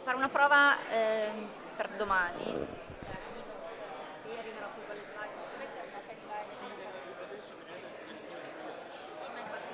fare una prova per domani. Io arriverò qui con le slide. Questa è una per slide. Sì, ma infatti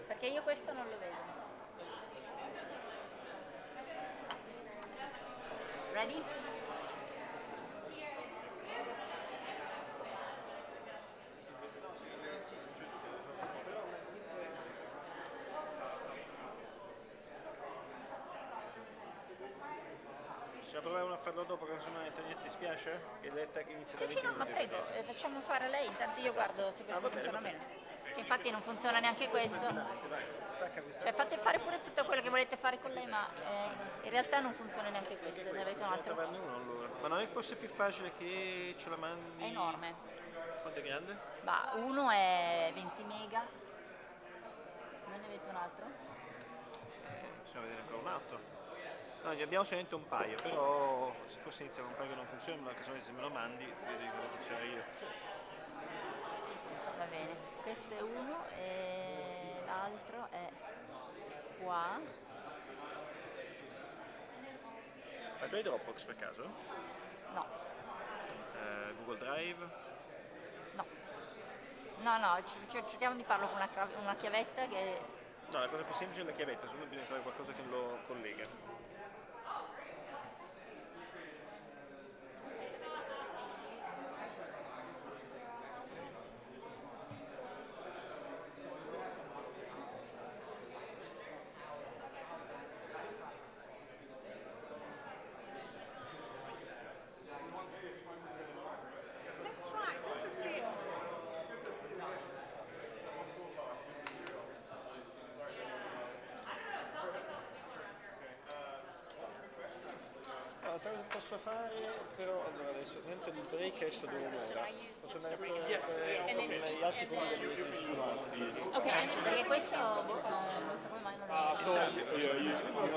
perché io questo non lo vedo. Ready? Ci proviamo a farlo dopo, che insomma niente, ti spiace? Che letta che inizia da Sì, no, ma prego, facciamo fare a lei, intanto io guardo se questo funziona bene. Che infatti non funziona neanche questo. Cioè fate fare pure tutto quello che volete fare con lei, ma in realtà non funziona neanche questo. Ne avete un altro? Uno, allora. Ma non è forse più facile che ce la mandi? È enorme. Quanto è grande? Ma uno è 20 mega. Non ne avete un altro? Bisogna vedere ancora un altro. No, ne abbiamo solamente un paio, però se forse inizia con un paio che non funziona, ma se me lo mandi, vedi come funziona io. Va bene, questo è uno e l'altro è qua. Ma tu hai Dropbox per caso? No, Google Drive? no. No, cerchiamo di farlo con una chiavetta che... No, la cosa più semplice è la chiavetta, solo bisogna trovare qualcosa che lo collega. Let's try, just to see. No, però lo posso fare, però allora adesso mentre il break adesso devo un'ora. Posso andare con gli altri colleghi che si sono. Ok, perché questo non so come mai non lo... So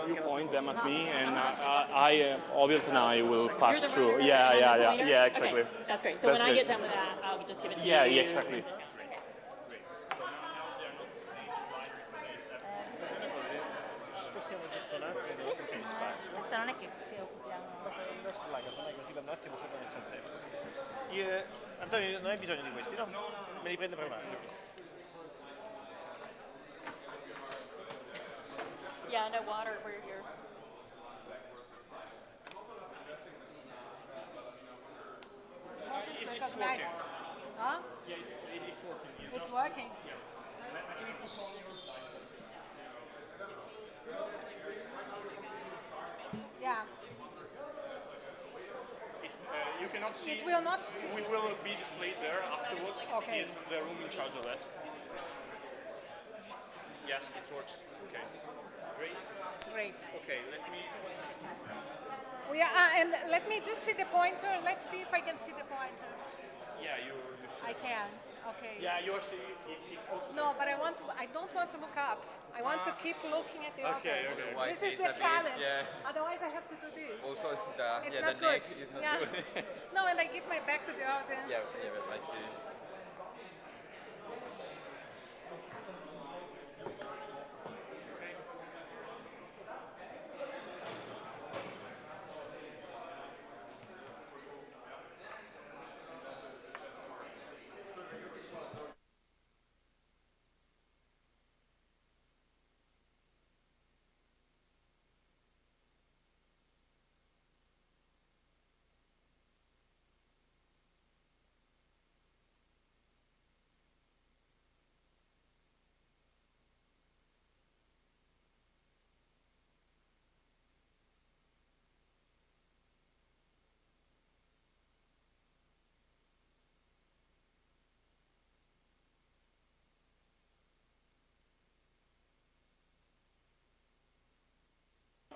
you point them at me, and Ovilt and I will pass through. Yeah, exactly. Okay, that's great. So That's when I great. get done with that, I'll just give it to Yeah, you. exactly. Ci spostiamo giusto un attimo, Sì, sì, che ma spazio. tanto non è che occupiamo... Là, casomai così va un attimo sopra nel frattempo. Antonio, non hai bisogno di questi, no? Me li prendo per un attimo. Yeah, no water. We're here. Recognize. Huh? Yeah, it's working. It's working. Yeah. You cannot see. It will not see. We will be displayed there afterwards. Okay. Is the room in charge of that? Yes, it works. Okay. Great. Great. Okay, let me. We are, and let me just see the pointer. Let's see if I can see the pointer. Yeah, you I can. Okay. Yeah, yours is also. No, but I don't want to look up. I want to keep looking at the Okay, others. okay. Why This say is the it's a bit- challenge. yeah. Otherwise, I have to do this. Also, It's the not good. neck is not Yeah. good. No, and I give my back to the audience. Yeah, but I see.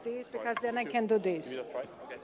This because then I can do this. That's right. Okay.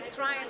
might try and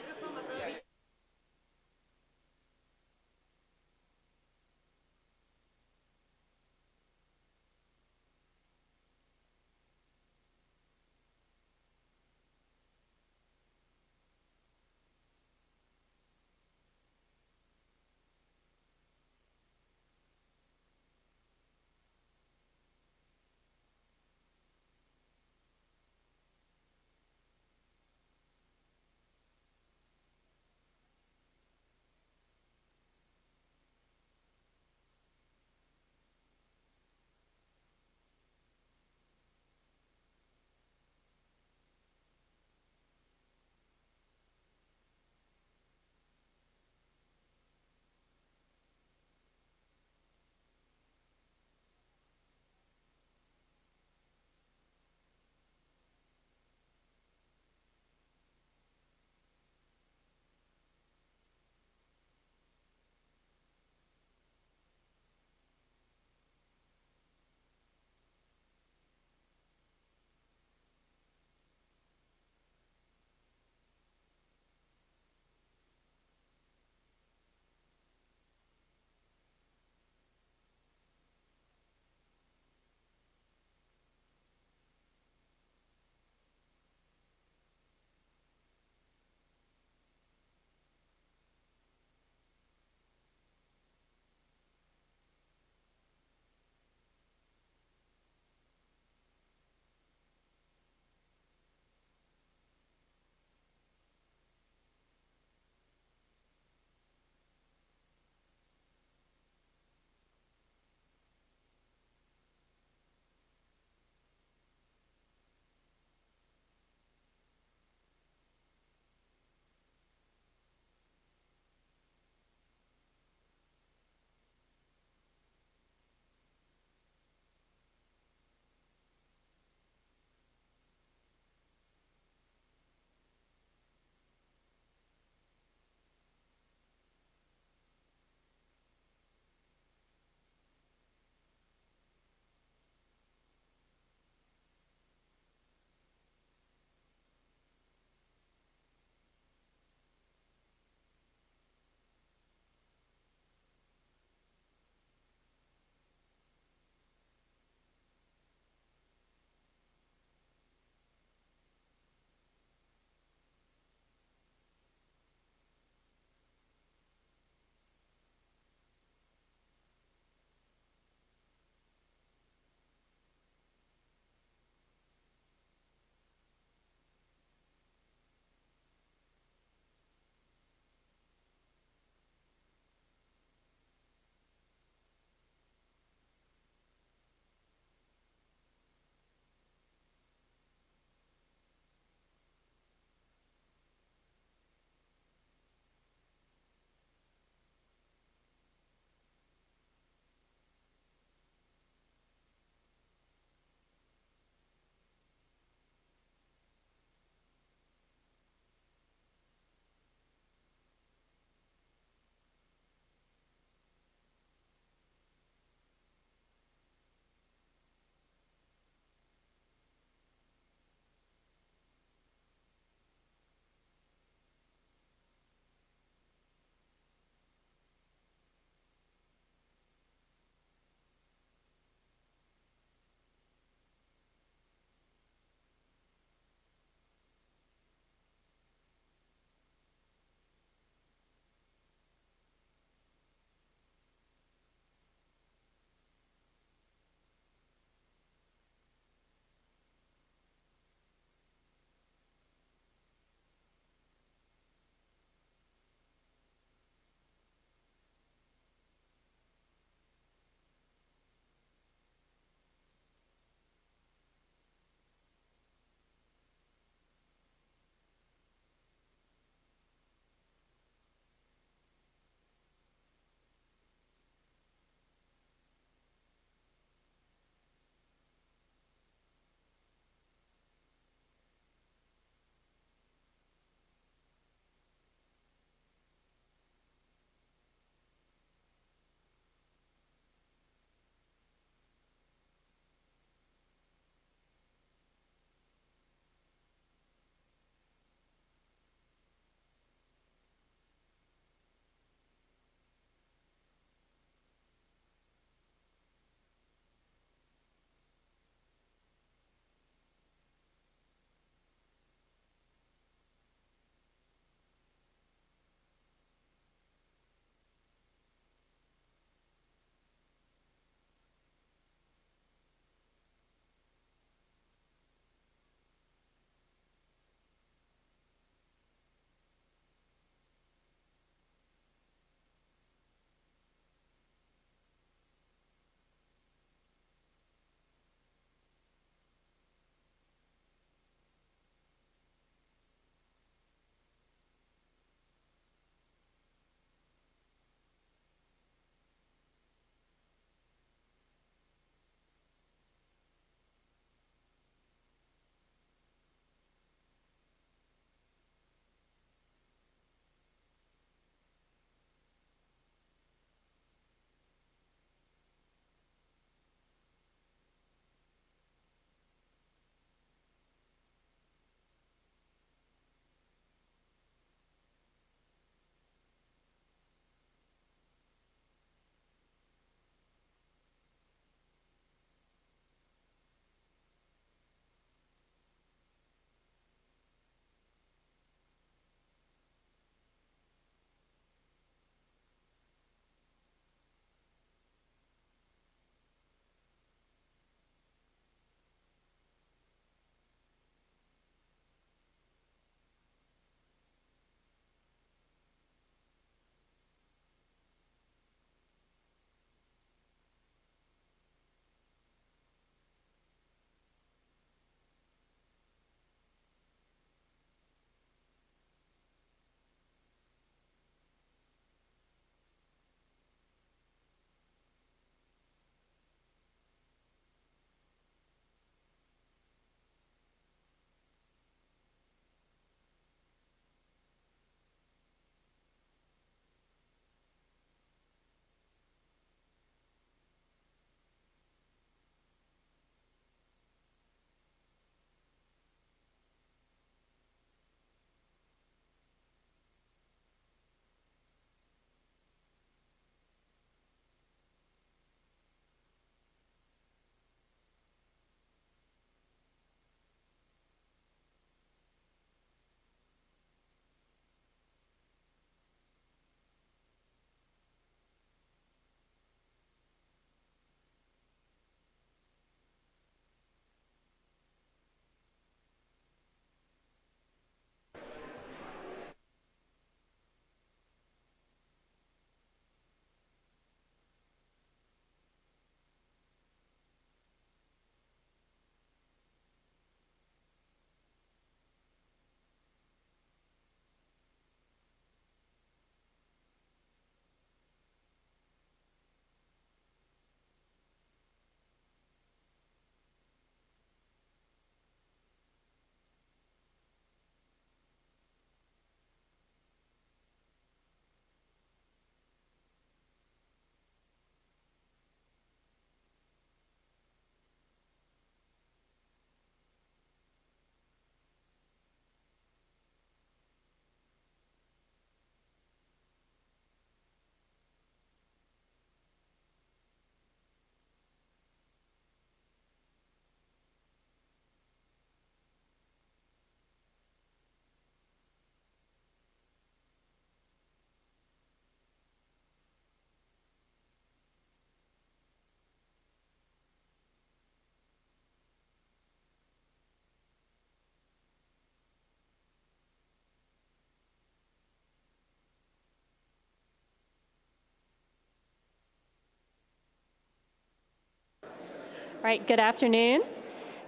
All right, good afternoon,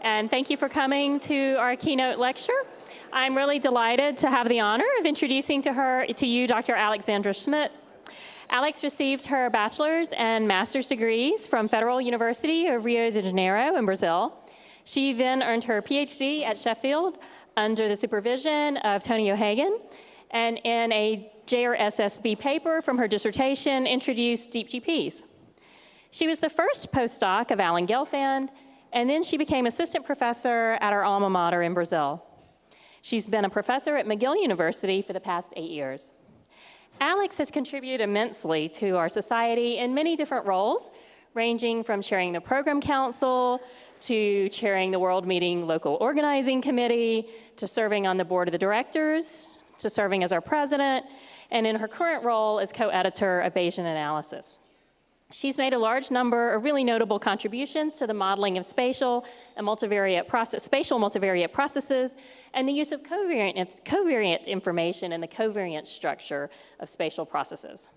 and thank you for coming to our keynote lecture. I'm really delighted to have the honor of introducing to you Dr. Alexandra Schmidt. Alex received her bachelor's and master's degrees from Federal University of Rio de Janeiro in Brazil. She then earned her PhD at Sheffield under the supervision of Tony O'Hagan, and in a JRSSB paper from her dissertation introduced deep GPs. She was the first postdoc of Alan Gelfand, and then she became assistant professor at our alma mater in Brazil. She's been a professor at McGill University for the past 8 years. Alex has contributed immensely to our society in many different roles, ranging from chairing the program council, to chairing the World Meeting Local Organizing Committee, to serving on the board of the directors, to serving as our president, and in her current role as co-editor of Bayesian Analysis. She's made a large number of really notable contributions to the modeling of spatial multivariate processes and the use of covariant information and the covariant structure of spatial processes.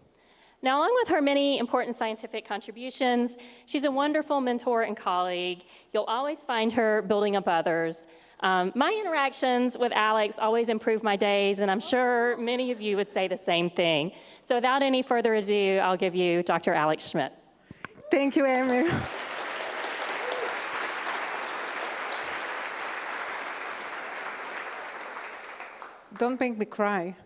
Now, along with her many important scientific contributions, she's a wonderful mentor and colleague. You'll always find her building up others. My interactions with Alex always improve my days, and I'm sure many of you would say the same thing. So without any further ado, I'll give you Dr. Alex Schmidt. Thank you, Amy. Don't make me cry.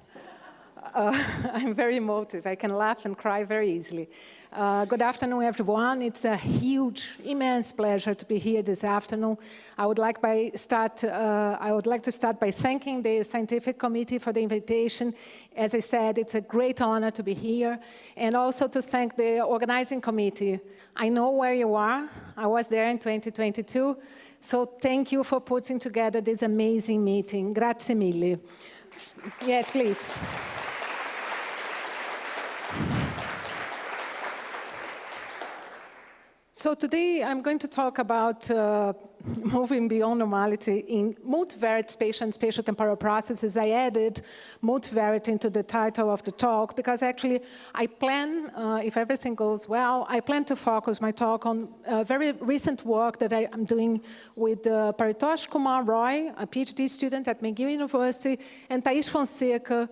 I'm very emotive. I can laugh and cry very easily. Good afternoon, everyone. It's a huge, immense pleasure to be here this afternoon. I would like to start by thanking the scientific committee for the invitation. As I said, it's a great honor to be here, and also to thank the organizing committee. I know where you are. I was there in 2022, so thank you for putting together this amazing meeting. Grazie mille. Yes, please. So today I'm going to talk about moving beyond normality in multivariate spatial and spatiotemporal processes. I added multivariate into the title of the talk because actually I plan, if everything goes well, I plan to focus my talk on very recent work that I'm doing with Paritosh Kumar Roy, a PhD student at McGill University, and Thais Fonseca,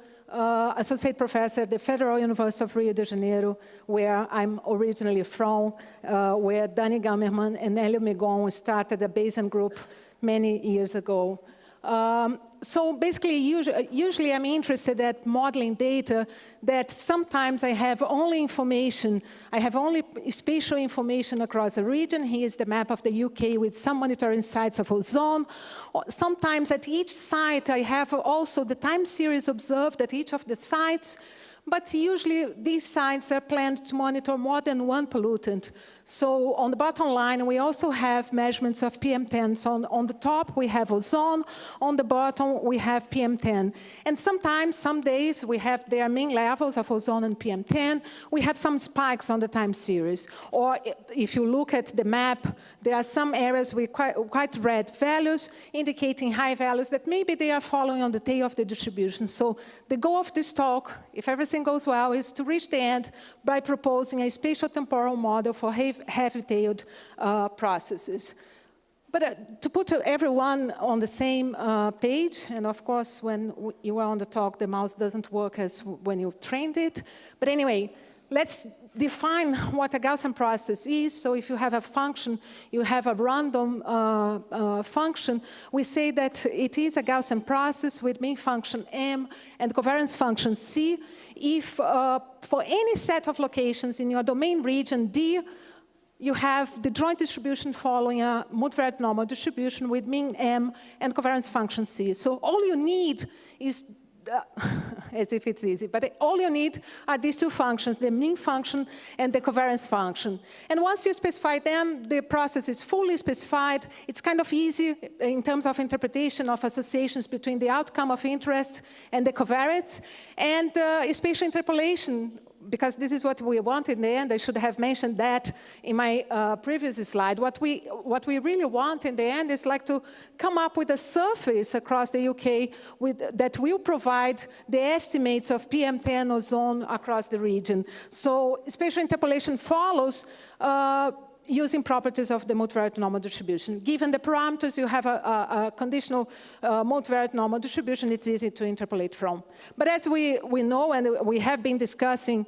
associate professor at the Federal University of Rio de Janeiro, where I'm originally from, where Dani Gammerman and Hélio Megon started a Bayesian group many years ago. So basically, usually I'm interested at modeling data that sometimes I have only information, I have only spatial information across a region. Here's the map of the UK with some monitoring sites of ozone. Sometimes at each site I have also the time series observed at each of the sites. But usually these sites are planned to monitor more than one pollutant. So on the bottom line, we also have measurements of PM10. So on the top, we have ozone. On the bottom, we have PM10. And sometimes, some days, we have their mean levels of ozone and PM10. We have some spikes on the time series. Or if you look at the map, there are some areas with quite red values, indicating high values that maybe they are following on the tail of the distribution. So the goal of this talk, if everything goes well, is to reach the end by proposing a spatial-temporal model for heavy-tailed processes. But to put everyone on the same page, and of course, when you are on the talk, the mouse doesn't work as when you trained it. But anyway, let's define what a Gaussian process is. So if you have a function, you have a random function, we say that it is a Gaussian process with mean function m and covariance function c if for any set of locations in your domain region D, you have the joint distribution following a multivariate normal distribution with mean m and covariance function c. So all you need is as if it's easy, but all you need are these two functions, the mean function and the covariance function. And once you specify them, the process is fully specified. It's kind of easy in terms of interpretation of associations between the outcome of interest and the covariates. And spatial interpolation, because this is what we want in the end. I should have mentioned that in my previous slide. What we really want in the end is like to come up with a surface across the UK that will provide the estimates of PM10 ozone across the region. So spatial interpolation follows using properties of the multivariate normal distribution. Given the parameters, you have a conditional multivariate normal distribution, it's easy to interpolate from. But as we know, and we have been discussing,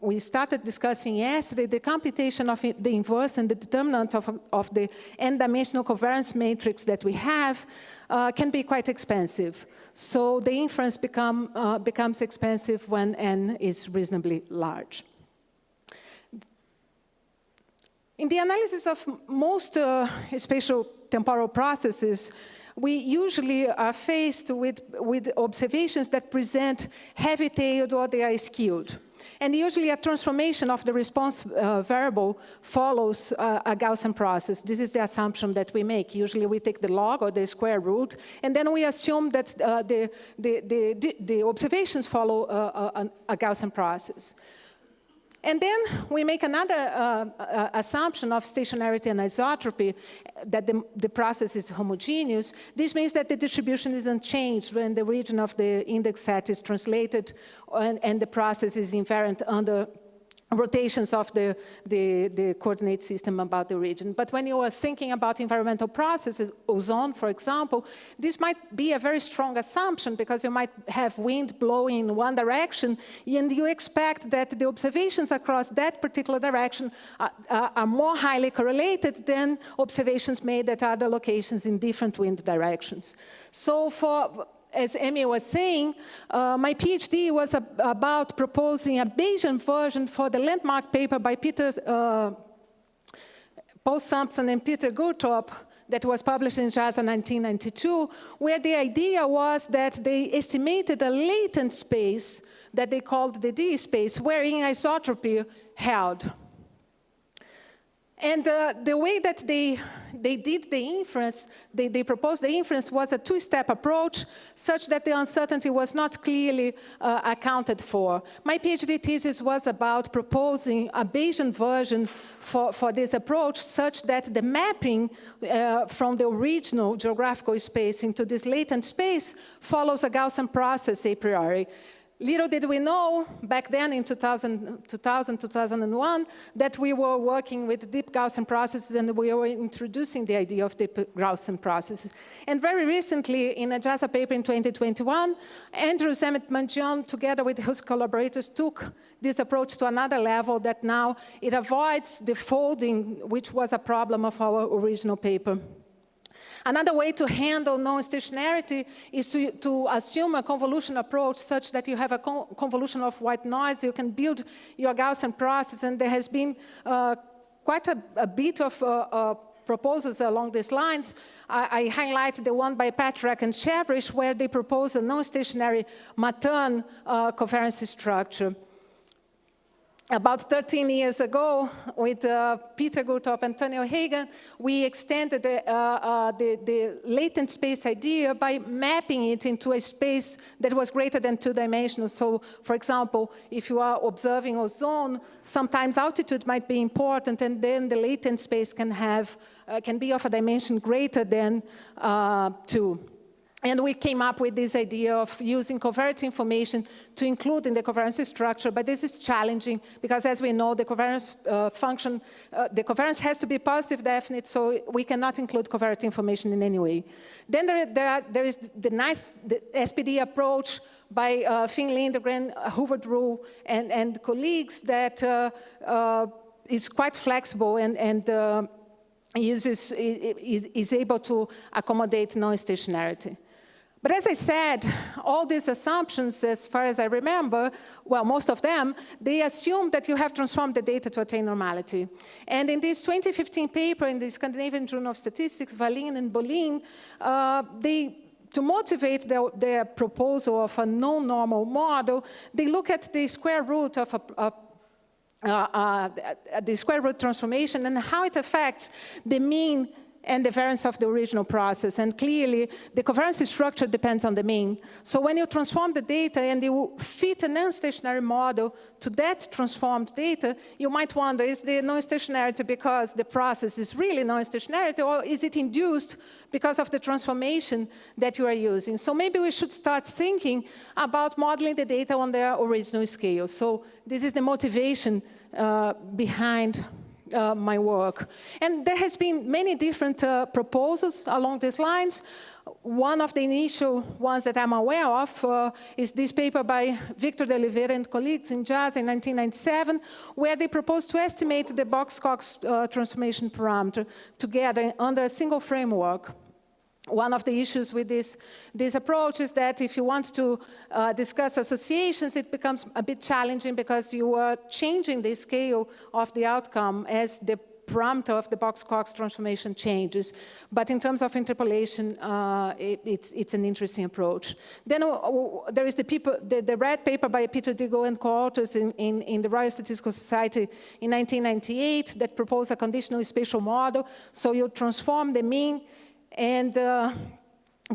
we started discussing yesterday, the computation of the inverse and the determinant of the n-dimensional covariance matrix that we have can be quite expensive. So the inference becomes expensive when n is reasonably large. In the analysis of most spatial temporal processes, we usually are faced with observations that present heavy-tailed or they are skewed. And usually a transformation of the response variable follows a Gaussian process. This is the assumption that we make. Usually we take the log or the square root, and then we assume that the observations follow a Gaussian process. And then we make another assumption of stationarity and isotropy, that the process is homogeneous. This means that the distribution is unchanged when the region of the index set is translated and the process is invariant under rotations of the coordinate system about the region. But when you are thinking about environmental processes, ozone, for example, this might be a very strong assumption because you might have wind blowing in one direction and you expect that the observations across that particular direction are more highly correlated than observations made at other locations in different wind directions. So as Amy was saying, my PhD was about proposing a Bayesian version for the landmark paper by Paul Sampson and Peter Gurtop that was published in JASA 1992, where the idea was that they estimated a latent space that they called the D space, wherein isotropy held. And the way that they did the inference, they proposed the inference was a two-step approach such that the uncertainty was not clearly accounted for. My PhD thesis was about proposing a Bayesian version for this approach such that the mapping from the original geographical space into this latent space follows a Gaussian process a priori. Little did we know back then in 2001 that we were working with deep Gaussian processes and we were introducing the idea of deep Gaussian processes. And very recently, in a JASA paper in 2021, Andrew Zemet-Manjian, together with his collaborators, took this approach to another level that now it avoids the folding, which was a problem of our original paper. Another way to handle non-stationarity is to assume a convolution approach such that you have a convolution of white noise. You can build your Gaussian process, and there has been quite a bit of proposals along these lines. I highlight the one by Patrak and Chevrish, where they propose a non-stationary Matern covariance structure. About 13 years ago, with Peter Gurtop and Tony O'Hagan, we extended the latent space idea by mapping it into a space that was greater than two-dimensional. So, for example, if you are observing ozone, sometimes altitude might be important, and then the latent space can be of a dimension greater than 2. And we came up with this idea of using covariate information to include in the covariance structure, but this is challenging because, as we know, the covariance function, the covariance has to be positive definite, so we cannot include covariate information in any way. Then there is the SPD approach by Finn Lindgren, Hoover Rule, and colleagues that is quite flexible and is able to accommodate non-stationarity. But as I said, all these assumptions, as far as I remember, well, most of them, they assume that you have transformed the data to attain normality. And in this 2015 paper in the Scandinavian Journal of Statistics, Wallin and Bolin, to motivate their proposal of a non-normal model, they look at the square root of the square root transformation and how it affects the mean and the variance of the original process. And clearly, the covariance structure depends on the mean. So when you transform the data and you fit a non-stationary model to that transformed data, you might wonder, is the non-stationarity because the process is really non-stationarity, or is it induced because of the transformation that you are using? So maybe we should start thinking about modeling the data on their original scale. So this is the motivation behind my work. And there has been many different proposals along these lines. One of the initial ones that I'm aware of is this paper by Victor de Oliveira and colleagues in JASA in 1997, where they proposed to estimate the Box-Cox transformation parameter together under a single framework. One of the issues with this approach is that if you want to discuss associations, it becomes a bit challenging because you are changing the scale of the outcome as the parameter of the Box-Cox transformation changes. But in terms of interpolation, it's an interesting approach. Then there is the red paper by Peter Digo and co-authors in the Royal Statistical Society in 1998 that proposed a conditional spatial model. So you transform the mean, and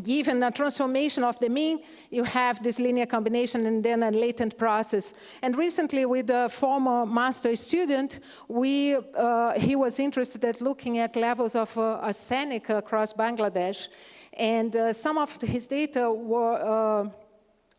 given a transformation of the mean, you have this linear combination and then a latent process. And recently, with a former master student, he was interested at looking at levels of arsenic across Bangladesh. And some of his data were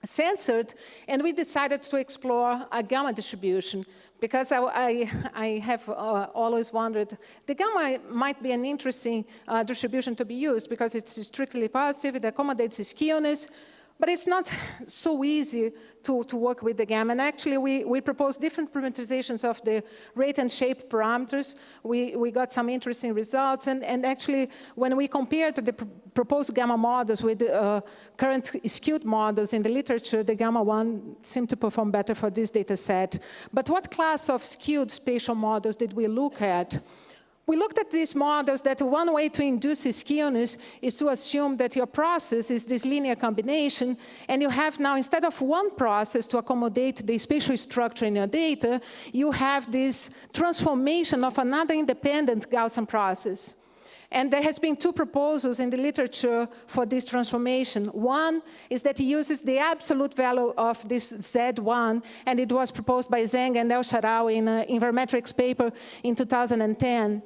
censored, and we decided to explore a gamma distribution. Because I have always wondered, the gamma might be an interesting distribution to be used because it's strictly positive, it accommodates skewness, but it's not so easy to work with the gamma. And actually, we proposed different parameterizations of the rate and shape parameters. We got some interesting results. And actually, when we compared the proposed gamma models with the current skewed models in the literature, the gamma one seemed to perform better for this data set. But what class of skewed spatial models did we look at? We looked at these models that one way to induce skewness is to assume that your process is this linear combination, and you have now, instead of one process to accommodate the spatial structure in your data, you have this transformation of another independent Gaussian process. And there has been two proposals in the literature for this transformation. One is that he uses the absolute value of this Z1, and it was proposed by Zhang and El Sharawi in an Invermetrics paper in 2010.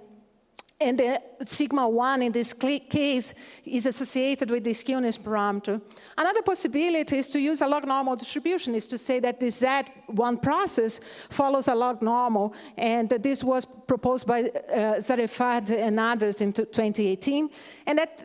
And the sigma 1 in this case is associated with the skewness parameter. Another possibility is to use a log normal distribution, is to say that the Z1 process follows a log normal. And this was proposed by Zarefad and others in 2018. And that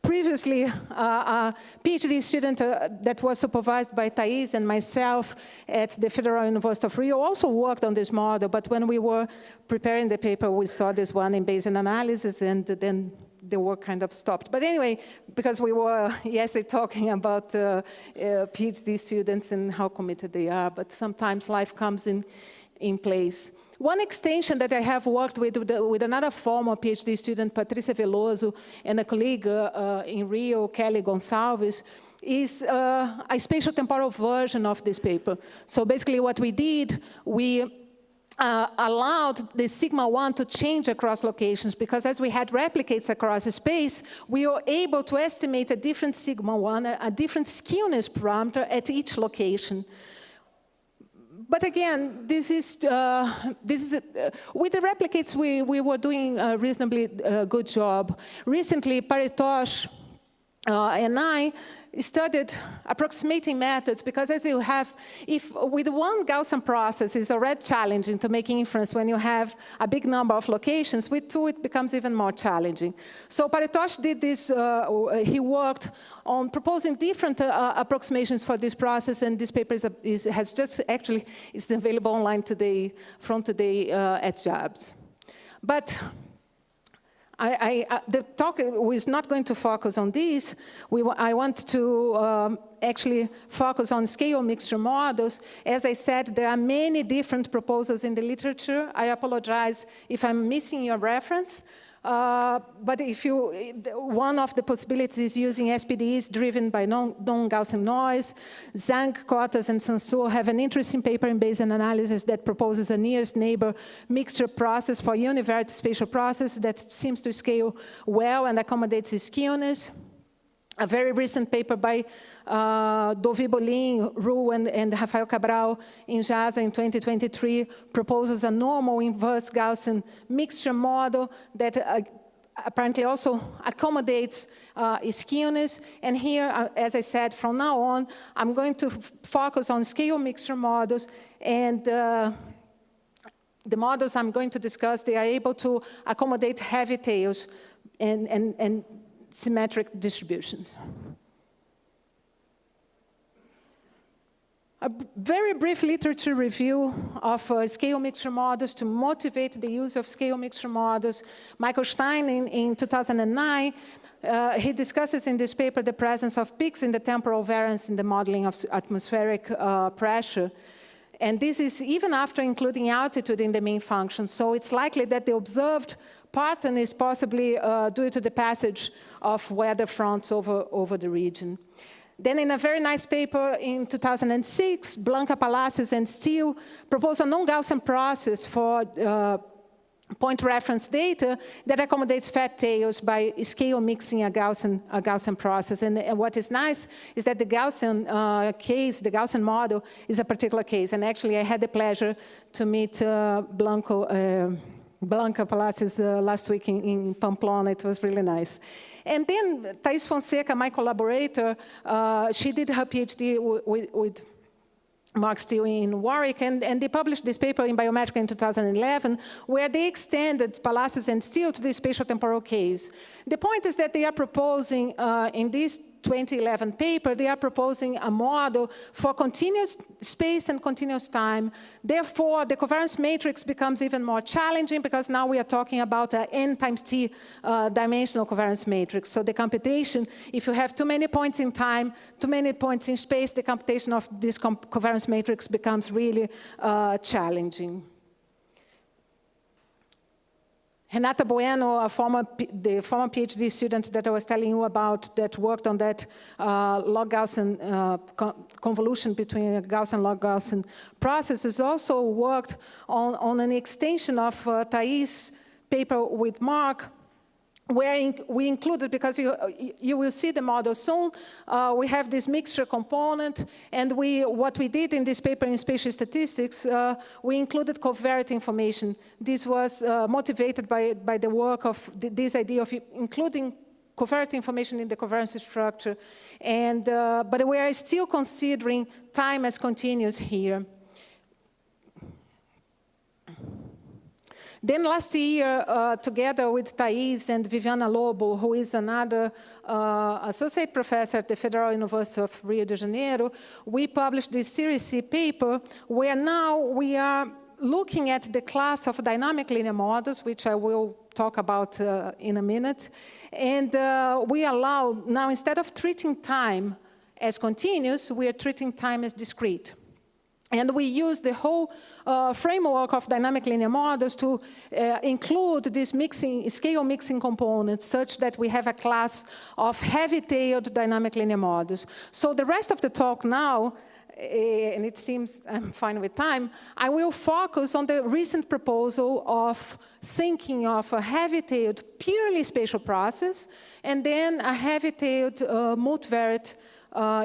previously, a PhD student that was supervised by Thais and myself at the Federal University of Rio also worked on this model, but when we were preparing the paper, we saw this one in Bayesian analysis, and then the work kind of stopped. But anyway, because we were yesterday talking about PhD students and how committed they are, but sometimes life comes in place. One extension that I have worked with another former PhD student, Patrícia Veloso, and a colleague in Rio, Kelly Gonçalves, is a spatiotemporal version of this paper. So basically what we did, we allowed the sigma 1 to change across locations, because as we had replicates across space, we were able to estimate a different sigma 1, a different skewness parameter at each location. But again, this is with the replicates, we were doing a reasonably good job. Recently, Paritosh and I studied approximating methods, because as you have, if with one Gaussian process is already challenging to make inference when you have a big number of locations, with two it becomes even more challenging. So Paritosh did this, he worked on proposing different approximations for this process, and this paper has just actually, is available online today, from today at JABS. But the talk is not going to focus on this. I want to actually focus on scale mixture models. As I said, there are many different proposals in the literature. I apologize if I'm missing your reference. But one of the possibilities is using SPDs driven by non-Gaussian noise. Zhang, Kotas, and Sansur have an interesting paper in Bayesian analysis that proposes a nearest neighbor mixture process for univariate spatial process that seems to scale well and accommodates skewness. A very recent paper by Dovi Bolin, Ru, and Rafael Cabral in JASA in 2023 proposes a normal inverse Gaussian mixture model that apparently also accommodates skewness. And here, as I said, from now on, I'm going to focus on scale mixture models and the models I'm going to discuss, they are able to accommodate heavy tails and symmetric distributions. A very brief literature review of scale mixture models to motivate the use of scale mixture models. Michael Stein in 2009, he discusses in this paper the presence of peaks in the temporal variance in the modeling of atmospheric pressure. And this is even after including altitude in the main function. So it's likely that the observed pattern is possibly due to the passage of weather fronts over the region. Then in a very nice paper in 2006, Blanca, Palacios, and Steele proposed a non-Gaussian process for point reference data that accommodates fat tails by scale mixing a Gaussian process. And what is nice is that the Gaussian case, the Gaussian model, is a particular case. And actually, I had the pleasure to meet Blanca Palacios last week in Pamplona. It was really nice. And then Thais Fonseca, my collaborator, she did her PhD with Mark Steele in Warwick, and they published this paper in Biometrica in 2011, where they extended Palacios and Steele to the spatial temporal case. The point is that they are proposing, in this 2011 paper, they are proposing a model for continuous space and continuous time. Therefore, the covariance matrix becomes even more challenging because now we are talking about an n times t dimensional covariance matrix. So the computation, if you have too many points in time, too many points in space, the computation of this covariance matrix becomes really challenging. Renata Bueno, the former PhD student that I was telling you about that worked on that log Gaussian convolution between a Gaussian log Gaussian processes, also worked on an extension of Thais' paper with Mark, where we included, because you will see the model soon, we have this mixture component, and what we did in this paper in spatial statistics, we included covariate information. This was motivated by the work of this idea of including covariate information in the covariance structure, and but we are still considering time as continuous here. Then last year, together with Thais and Viviana Lobo, who is another associate professor at the Federal University of Rio de Janeiro, we published this Series C paper where now we are looking at the class of dynamic linear models, which I will talk about in a minute. And we allow, now instead of treating time as continuous, we are treating time as discrete. And we use the whole framework of dynamic linear models to include these scale mixing components such that we have a class of heavy-tailed dynamic linear models. So the rest of the talk now, and it seems I'm fine with time, I will focus on the recent proposal of thinking of a heavy-tailed purely spatial process and then a heavy-tailed multivariate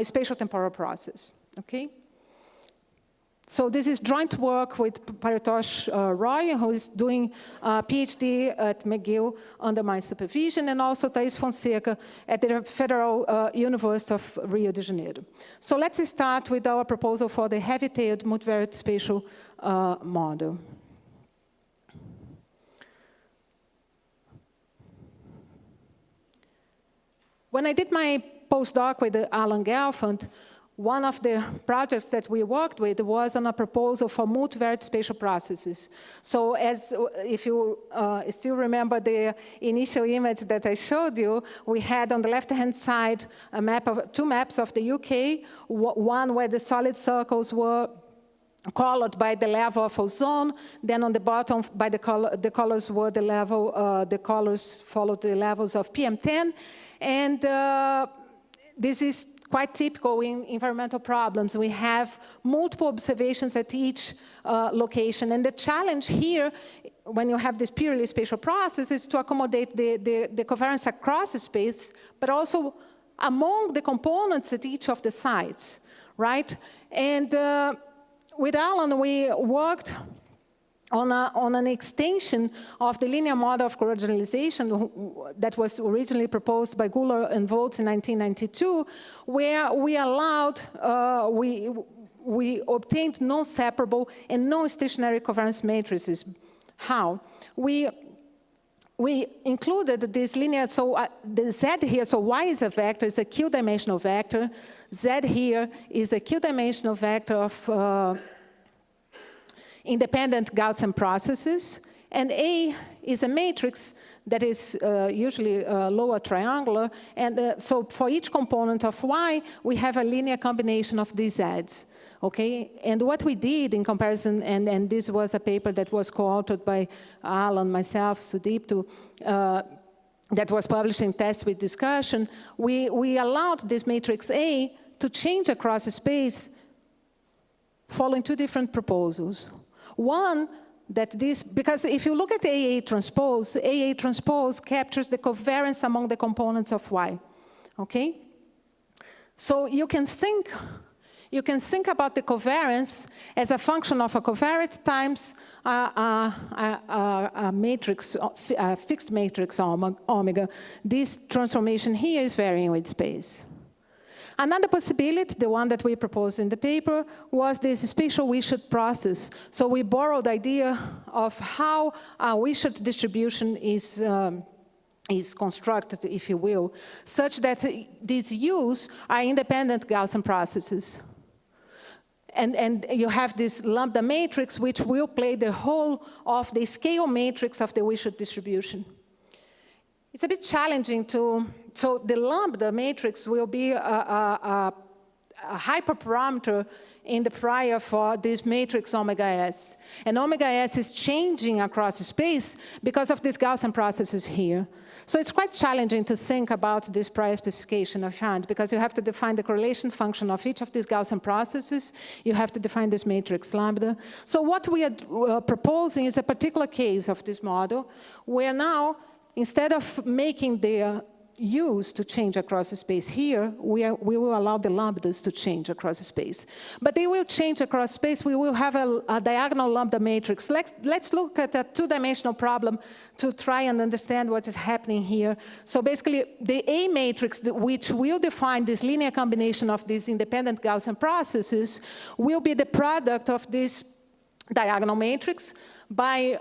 spatial temporal process, okay? So this is joint work with Paritosh Roy, who is doing a PhD at McGill under my supervision, and also Thais Fonseca at the Federal University of Rio de Janeiro. So let's start with our proposal for the heavy-tailed multivariate spatial model. When I did my postdoc with Alan Gelfand, one of the projects that we worked with was on a proposal for multivariate spatial processes. So if you still remember the initial image that I showed you, we had on the left-hand side a map of two maps of the UK, one where the solid circles were colored by the level of ozone, then on the bottom by the colors were the level, the colors followed the levels of PM10, and this is quite typical in environmental problems. We have multiple observations at each location. And the challenge here, when you have this purely spatial process, is to accommodate the covariance across the space, but also among the components at each of the sites, right? And with Alan, we worked on an extension of the linear model of co-regionalization that was originally proposed by Guller and Volz in 1992, where we allowed, we obtained non-separable and non-stationary covariance matrices. How? We included this linear, so the Z here, so Y is a vector, it's a Q-dimensional vector. Z here is a Q-dimensional vector of independent Gaussian processes. And A is a matrix that is usually lower triangular. And so for each component of Y, we have a linear combination of these Zs. Okay, and what we did in comparison, and this was a paper that was co-authored by Alan, myself, Sudeep, that was published in Test with Discussion, we allowed this matrix A to change across space following two different proposals. One, that this, because if you look at AA transpose captures the covariance among the components of Y, okay? So you can think about the covariance as a function of a covariate times a matrix, a fixed matrix omega. This transformation here is varying with space. Another possibility, the one that we proposed in the paper, was this spatial Wishart process. So we borrowed the idea of how a Wishart distribution is constructed, if you will, such that these U's are independent Gaussian processes. And you have this lambda matrix, which will play the role of the scale matrix of the Wishart distribution. It's a bit challenging to, so the lambda matrix will be a hyperparameter in the prior for this matrix omega S. And omega S is changing across space because of these Gaussian processes here. So it's quite challenging to think about this prior specification of hand, because you have to define the correlation function of each of these Gaussian processes. You have to define this matrix lambda. So what we are proposing is a particular case of this model, where now, instead of making the U's to change across space here, we will allow the lambdas to change across space. But they will change across space. We will have a diagonal lambda matrix. Let's look at a two-dimensional problem to try and understand what is happening here. So basically, the A matrix, which will define this linear combination of these independent Gaussian processes, will be the product of this diagonal matrix by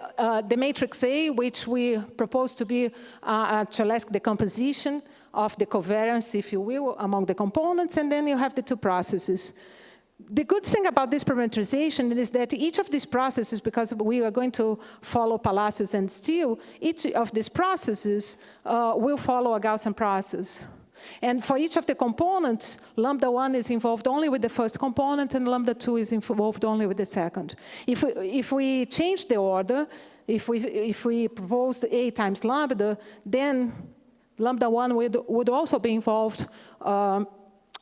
the matrix A, which we propose to be a Cholesky decomposition of the covariance, if you will, among the components, and then you have the two processes. The good thing about this parameterization is that each of these processes, because we are going to follow Palacios and Steele, each of these processes will follow a Gaussian process. And for each of the components, lambda 1 is involved only with the first component, and lambda 2 is involved only with the second. If we change the order, if we propose A times lambda, then lambda 1 would also be involved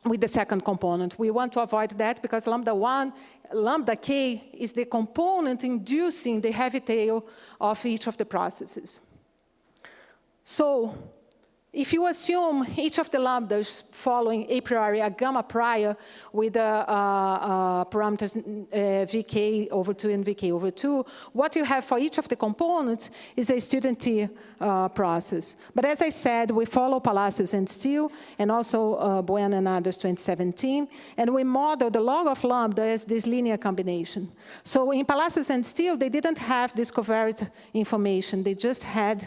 with the second component. We want to avoid that because lambda k is the component inducing the heavy tail of each of the processes. So if you assume each of the lambdas following a priori a gamma prior with parameters vk over 2 and vk over 2, what you have for each of the components is a student T process. But as I said, we follow Palacios and Steele, and also Bueno and others 2017, and we model the log of lambda as this linear combination. So in Palacios and Steele, they didn't have this covariate information. They just had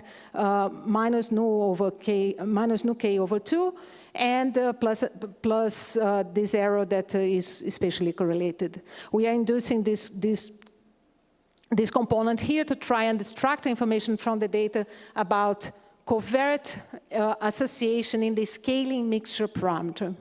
minus nu k over 2, and plus this arrow that is spatially correlated. We are inducing this component here to try and extract information from the data about covariate association in the scaling mixture parameter.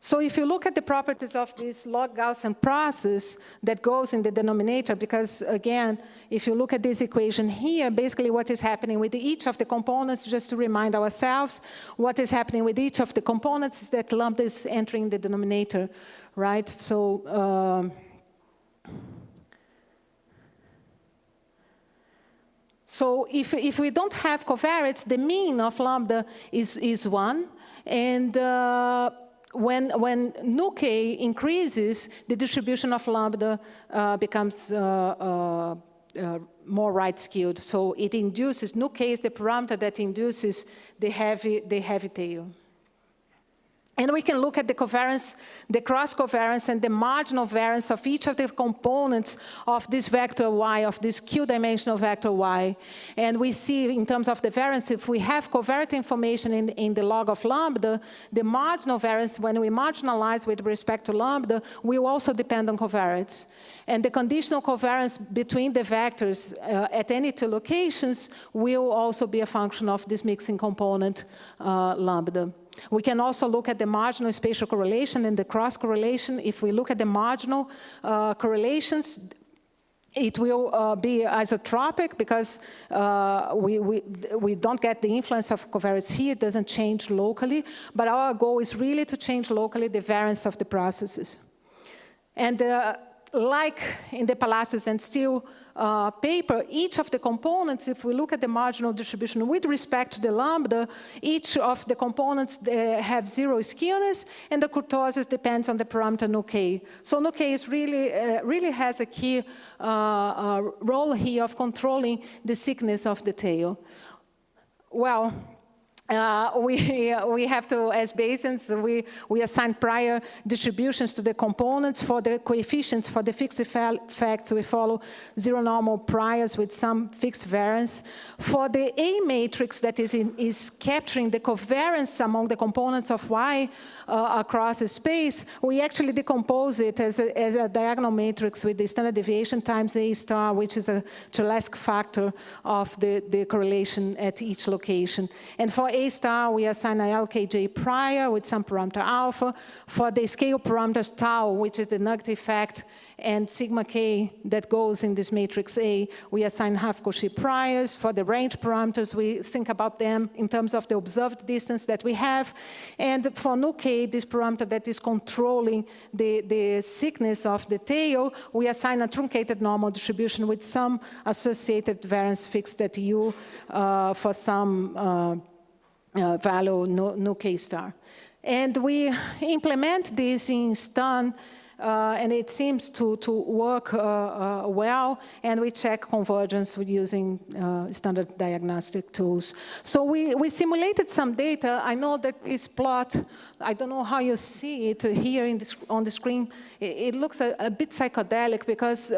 So if you look at the properties of this log Gaussian process that goes in the denominator, because again, if you look at this equation here, basically what is happening with each of the components, just to remind ourselves, what is happening with each of the components is that lambda is entering the denominator, right? So, if we don't have covariates, the mean of lambda is 1, and when nu k increases, the distribution of lambda becomes more right-skewed. So it induces, nu k is the parameter that induces the heavy tail. And we can look at the covariance, the cross-covariance, and the marginal variance of each of the components of this vector y, of this q-dimensional vector y. And we see, in terms of the variance, if we have covariant information in the log of lambda, the marginal variance, when we marginalize with respect to lambda, will also depend on covariance. And the conditional covariance between the vectors at any two locations will also be a function of this mixing component lambda. We can also look at the marginal spatial correlation and the cross correlation. If we look at the marginal correlations, it will be isotropic because we don't get the influence of covariance here. It doesn't change locally. But our goal is really to change locally the variance of the processes. And like in the Palacios and Steele paper, each of the components, if we look at the marginal distribution with respect to the lambda, each of the components have zero skewness, and the kurtosis depends on the parameter nu k. So nu k is really has a key role here of controlling the thickness of the tail. Well, we have to, as Bayesians, we assign prior distributions to the components. For the coefficients, for the fixed effects, we follow zero normal priors with some fixed variance. For the A matrix that is capturing the covariance among the components of Y across a space, we actually decompose it as a diagonal matrix with the standard deviation times A star, which is a Cholesky factor of the correlation at each location. And for A star, we assign a LKJ prior with some parameter alpha. For the scale parameters tau, which is the nugget effect, and sigma k that goes in this matrix A, we assign half Cauchy priors. For the range parameters, we think about them in terms of the observed distance that we have. And for nu k, this parameter that is controlling the thickness of the tail, we assign a truncated normal distribution with some associated variance fixed at u for some value nu k star. And we implement this in STAN, and it seems to work well, and we check convergence with using standard diagnostic tools. So we simulated some data. I know that this plot, I don't know how you see it here on the screen. It looks a bit psychedelic because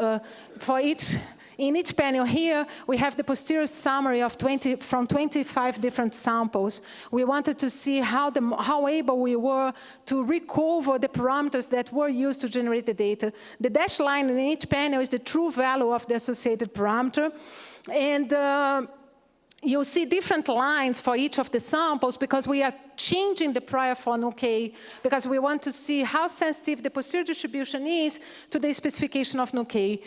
in each panel here, we have the posterior summary of 25 different samples. We wanted to see how able we were to recover the parameters that were used to generate the data. The dashed line in each panel is the true value of the associated parameter. And you'll see different lines for each of the samples because we are changing the prior for nu k because we want to see how sensitive the posterior distribution is to the specification of nu k.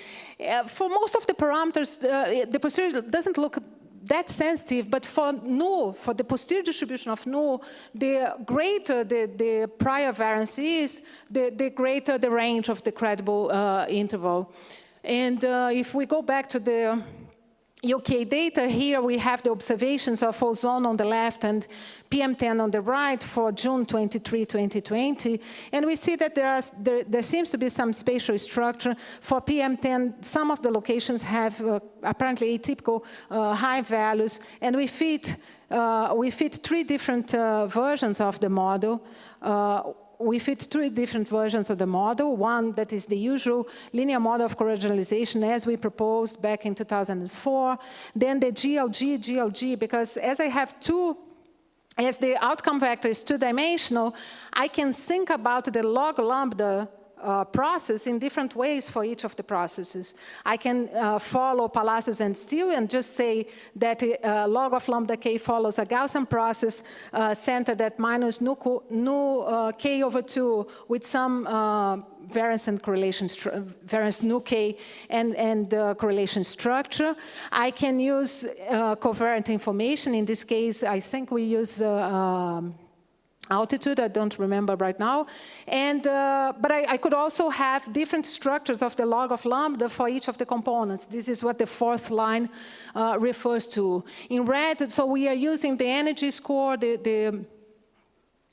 For most of the parameters, the posterior doesn't look that sensitive, but for nu, for the posterior distribution of nu, the greater the prior variance is, the greater the range of the credible interval. And if we go back to the UK data, here we have the observations of ozone on the left and PM10 on the right for June 23, 2020. And we see that there seems to be some spatial structure. For PM10, some of the locations have apparently atypical high values. And we fit 3 different versions of the model. We fit 3 different versions of the model. One that is the usual linear model of correlation as we proposed back in 2004. Then the GLG, because as I have as the outcome vector is 2-dimensional, I can think about the log lambda process in different ways for each of the processes. I can follow Palacios and Steele and just say that log of lambda k follows a Gaussian process centered at minus nu k over 2 with some variance and correlation, variance nu k and correlation structure. I can use covariant information. In this case, I think we use altitude, I don't remember right now. And, but I could also have different structures of the log of lambda for each of the components. This is what the 4th line refers to. In red, so we are using the energy score, the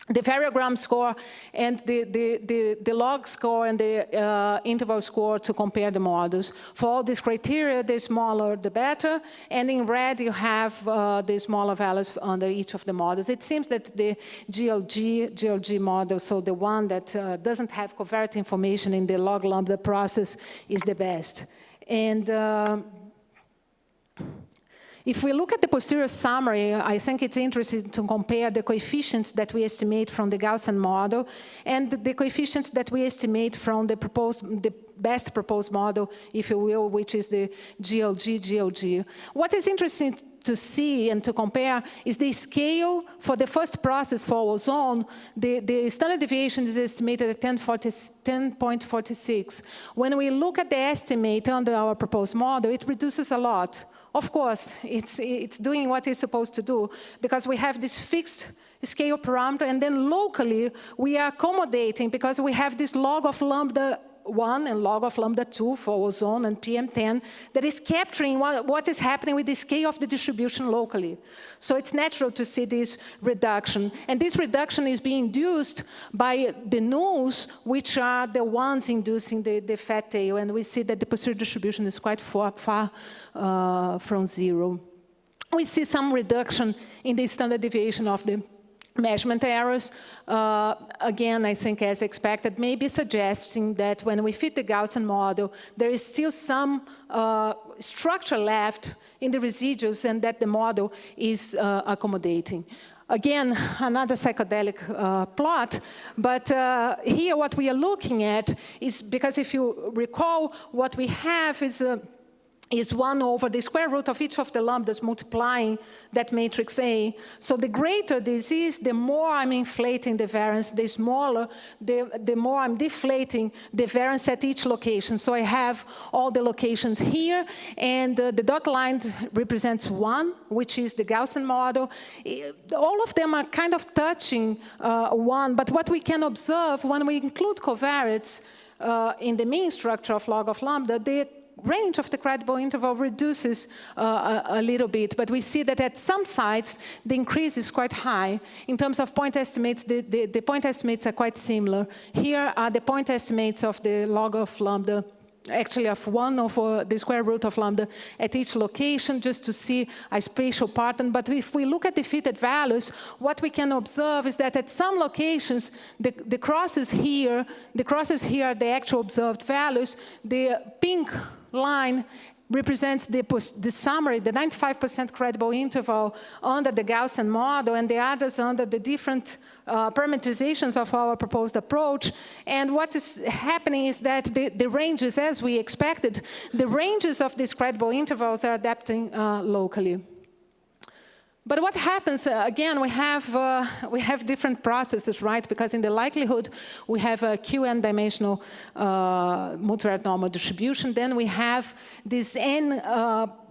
the variogram score and the log score and the interval score to compare the models. For all these criteria, the smaller the better, and in red you have the smaller values under each of the models. It seems that the GLG model, so the one that doesn't have covariate information in the log lambda process, is the best. And if we look at the posterior summary, I think it's interesting to compare the coefficients that we estimate from the Gaussian model and the coefficients that we estimate from the best proposed model, if you will, which is the GLG. What is interesting to see and to compare is the scale for the first process for ozone. The standard deviation is estimated at 10.46. When we look at the estimate under our proposed model, it reduces a lot. Of course, it's doing what it's supposed to do, because we have this fixed scale parameter, and then locally we are accommodating because we have this log of lambda 1 and log of lambda 2 for ozone and PM10 that is capturing what is happening with the scale of the distribution locally. So it's natural to see this reduction. And this reduction is being induced by the nulls, which are the ones inducing the fat tail. And we see that the posterior distribution is quite far from zero. We see some reduction in the standard deviation of the measurement errors, again, I think as expected, maybe suggesting that when we fit the Gaussian model, there is still some structure left in the residuals and that the model is accommodating. Again, another psychedelic plot, but here what we are looking at is, because if you recall, what we have is 1 over the square root of each of the lambdas multiplying that matrix A. So the greater this is, the more I'm inflating the variance, the smaller, the more I'm deflating the variance at each location. So I have all the locations here, and the dotted line represents 1, which is the Gaussian model. All of them are kind of touching 1, but what we can observe when we include covariates in the mean structure of log of lambda, the range of the credible interval reduces a little bit, but we see that at some sites the increase is quite high. In terms of point estimates, the point estimates are quite similar. Here are the point estimates of the log of lambda, actually of 1 over the square root of lambda at each location, just to see a spatial pattern. But if we look at the fitted values, what we can observe is that at some locations, the crosses here are the actual observed values. The pink line represents the summary, the 95% credible interval under the Gaussian model, and the others under the different parameterizations of our proposed approach. And what is happening is that the ranges, as we expected, the ranges of these credible intervals are adapting locally. But what happens, again, we have different processes, right? Because in the likelihood, we have a QN dimensional multivariate normal distribution. Then we have these n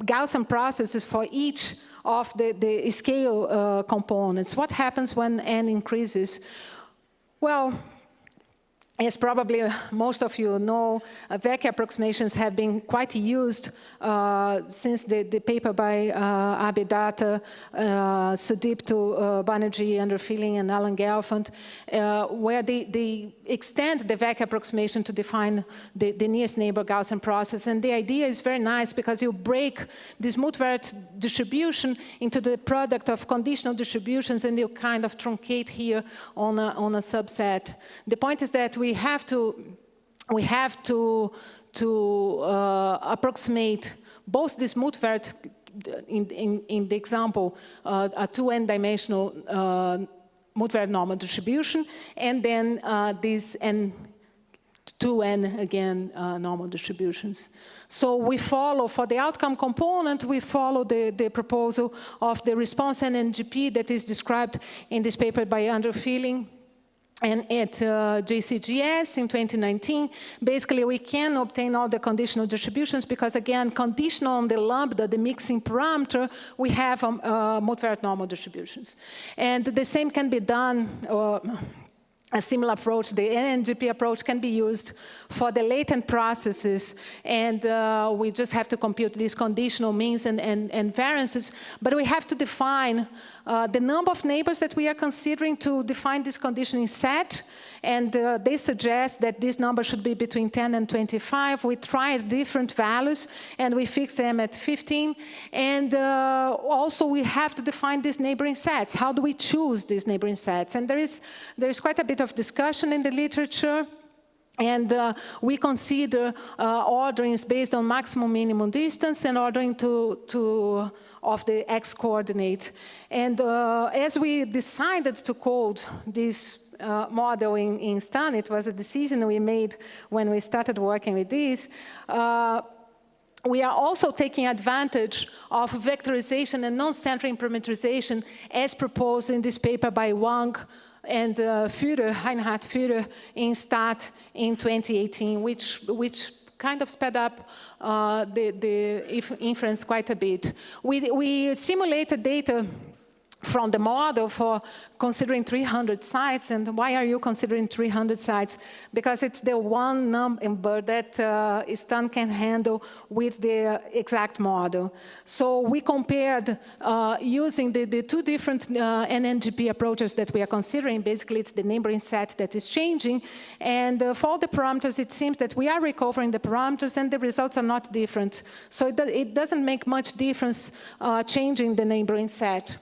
Gaussian processes for each of the scale components. What happens when n increases? Well, as probably most of you know, vacuum approximations have been quite used since the paper by Abhidata, Sudipto Banerjee, Andrew Feeling, and Alan Gelfand, where they extend the vacuum approximation to define the nearest neighbor Gaussian process. And the idea is very nice because you break this multivariate distribution into the product of conditional distributions, and you kind of truncate here on a subset. The point is that we have to approximate both this multivariate, in the example, a 2n dimensional multivariate normal distribution, and then these 2n again normal distributions. So we follow, for the outcome component, we follow the proposal of the response NNGP that is described in this paper by Andrew Feeling and at JCGS in 2019. Basically, we can obtain all the conditional distributions because, again, conditional on the lambda, the mixing parameter, we have multivariate normal distributions. And the same can be done a similar approach, the NNGP approach, can be used for the latent processes, and we just have to compute these conditional means and variances, but we have to define the number of neighbors that we are considering to define this conditioning set, and they suggest that this number should be between 10 and 25. We tried different values, and we fixed them at 15, and also we have to define these neighboring sets. How do we choose these neighboring sets? And there is quite a bit of discussion in the literature, and we consider orderings based on maximum minimum distance and ordering of the x-coordinate. And as we decided to code this model in Stan, it was a decision we made when we started working with this. We are also taking advantage of vectorization and non-centering parameterization as proposed in this paper by Wang and Reinhard Führer in STAT in 2018, which kind of sped up the inference quite a bit. We simulated data from the model for considering 300 sites. And why are you considering 300 sites? Because it's the one number that Stan can handle with the exact model. So we compared using the two different NNGP approaches that we are considering. Basically, it's the neighboring set that is changing. And for all the parameters, it seems that we are recovering the parameters and the results are not different. So it doesn't make much difference changing the neighboring set.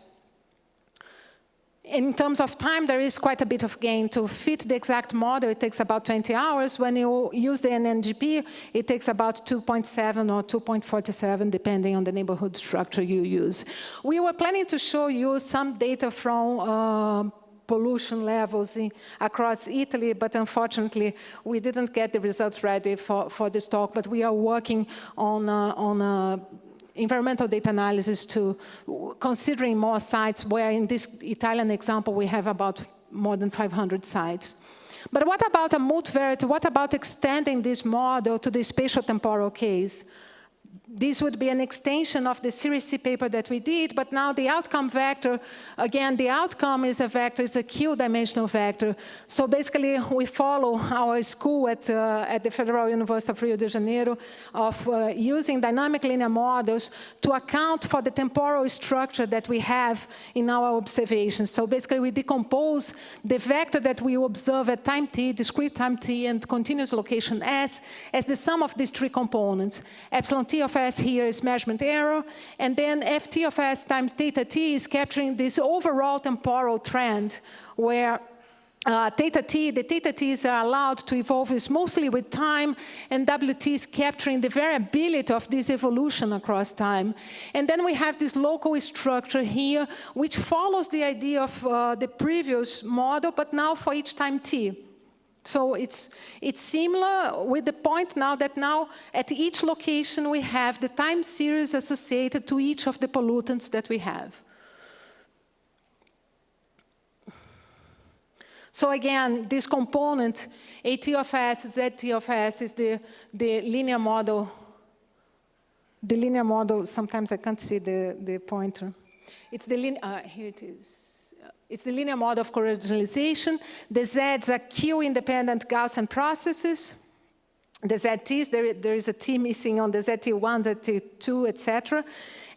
In terms of time, there is quite a bit of gain. To fit the exact model, it takes about 20 hours. When you use the NNGP, it takes about 2.7 or 2.47, depending on the neighborhood structure you use. We were planning to show you some data from pollution levels across Italy, but unfortunately, we didn't get the results ready for this talk, but we are working on environmental data analysis to considering more sites, where in this Italian example we have about more than 500 sites. But what about a multivariate? What about extending this model to the spatiotemporal case? This would be an extension of the Series C paper that we did, but now the outcome vector, again, the outcome is a vector, it's a Q-dimensional vector. So basically, we follow our school at the Federal University of Rio de Janeiro of using dynamic linear models to account for the temporal structure that we have in our observations. So basically, we decompose the vector that we observe at time t, discrete time t, and continuous location s, as the sum of these three components. Epsilon t of s here is measurement error, and then ft of s times theta t is capturing this overall temporal trend where the theta t's are allowed to evolve mostly with time, and wt is capturing the variability of this evolution across time. And then we have this local structure here, which follows the idea of the previous model, but now for each time t. So it's similar with the point now that now at each location we have the time series associated to each of the pollutants that we have. So again, this component, AT of S, ZT of S, is the linear model. The linear model, sometimes I can't see the pointer. It's the here it is. It's the linear model of correlationalization. The Z's are Q-independent Gaussian processes. The ZT's, there is a T missing on the ZT1, ZT2, etc.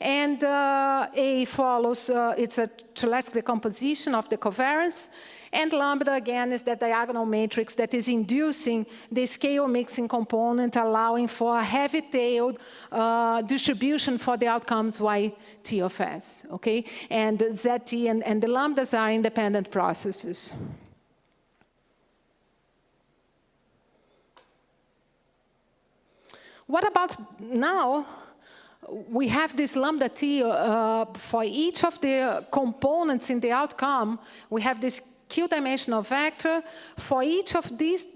And A follows, it's a Cholesky decomposition of the covariance. And lambda, again, is that diagonal matrix that is inducing the scale mixing component, allowing for a heavy-tailed distribution for the outcomes YT of S, okay? And ZT and the lambdas are independent processes. What about now? We have this lambda t for each of the components in the outcome. We have this Q-dimensional vector. For each of these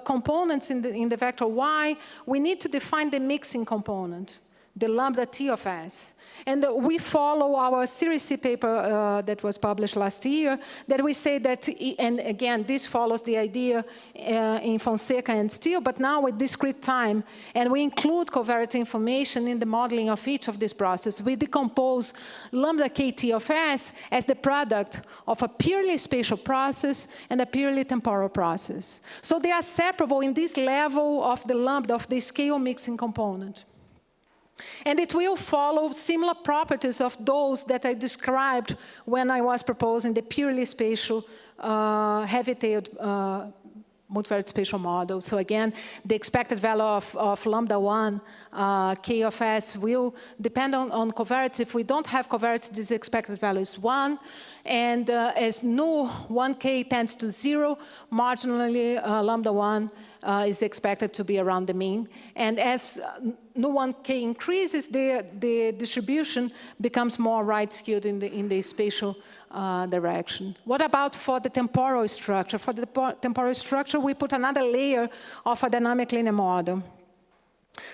components in the vector y, we need to define the mixing component. the lambda t of s. And we follow our Series C paper that was published last year, that we say that, and again, this follows the idea in Fonseca and Steele, but now with discrete time, and we include covariate information in the modeling of each of these processes. We decompose lambda kt of s as the product of a purely spatial process and a purely temporal process. So they are separable in this level of the lambda of the scale mixing component. And it will follow similar properties of those that I described when I was proposing the purely spatial heavy-tailed multivariate spatial model. So again, the expected value of lambda 1, k of s, will depend on covariates. If we don't have covariates, this expected value is 1. And as nu 1k tends to 0, marginally lambda 1 is expected to be around the mean. And as nu 1k increases, the distribution becomes more right-skewed in the spatial direction. What about for the temporal structure? For the temporal structure, we put another layer of a dynamic linear model.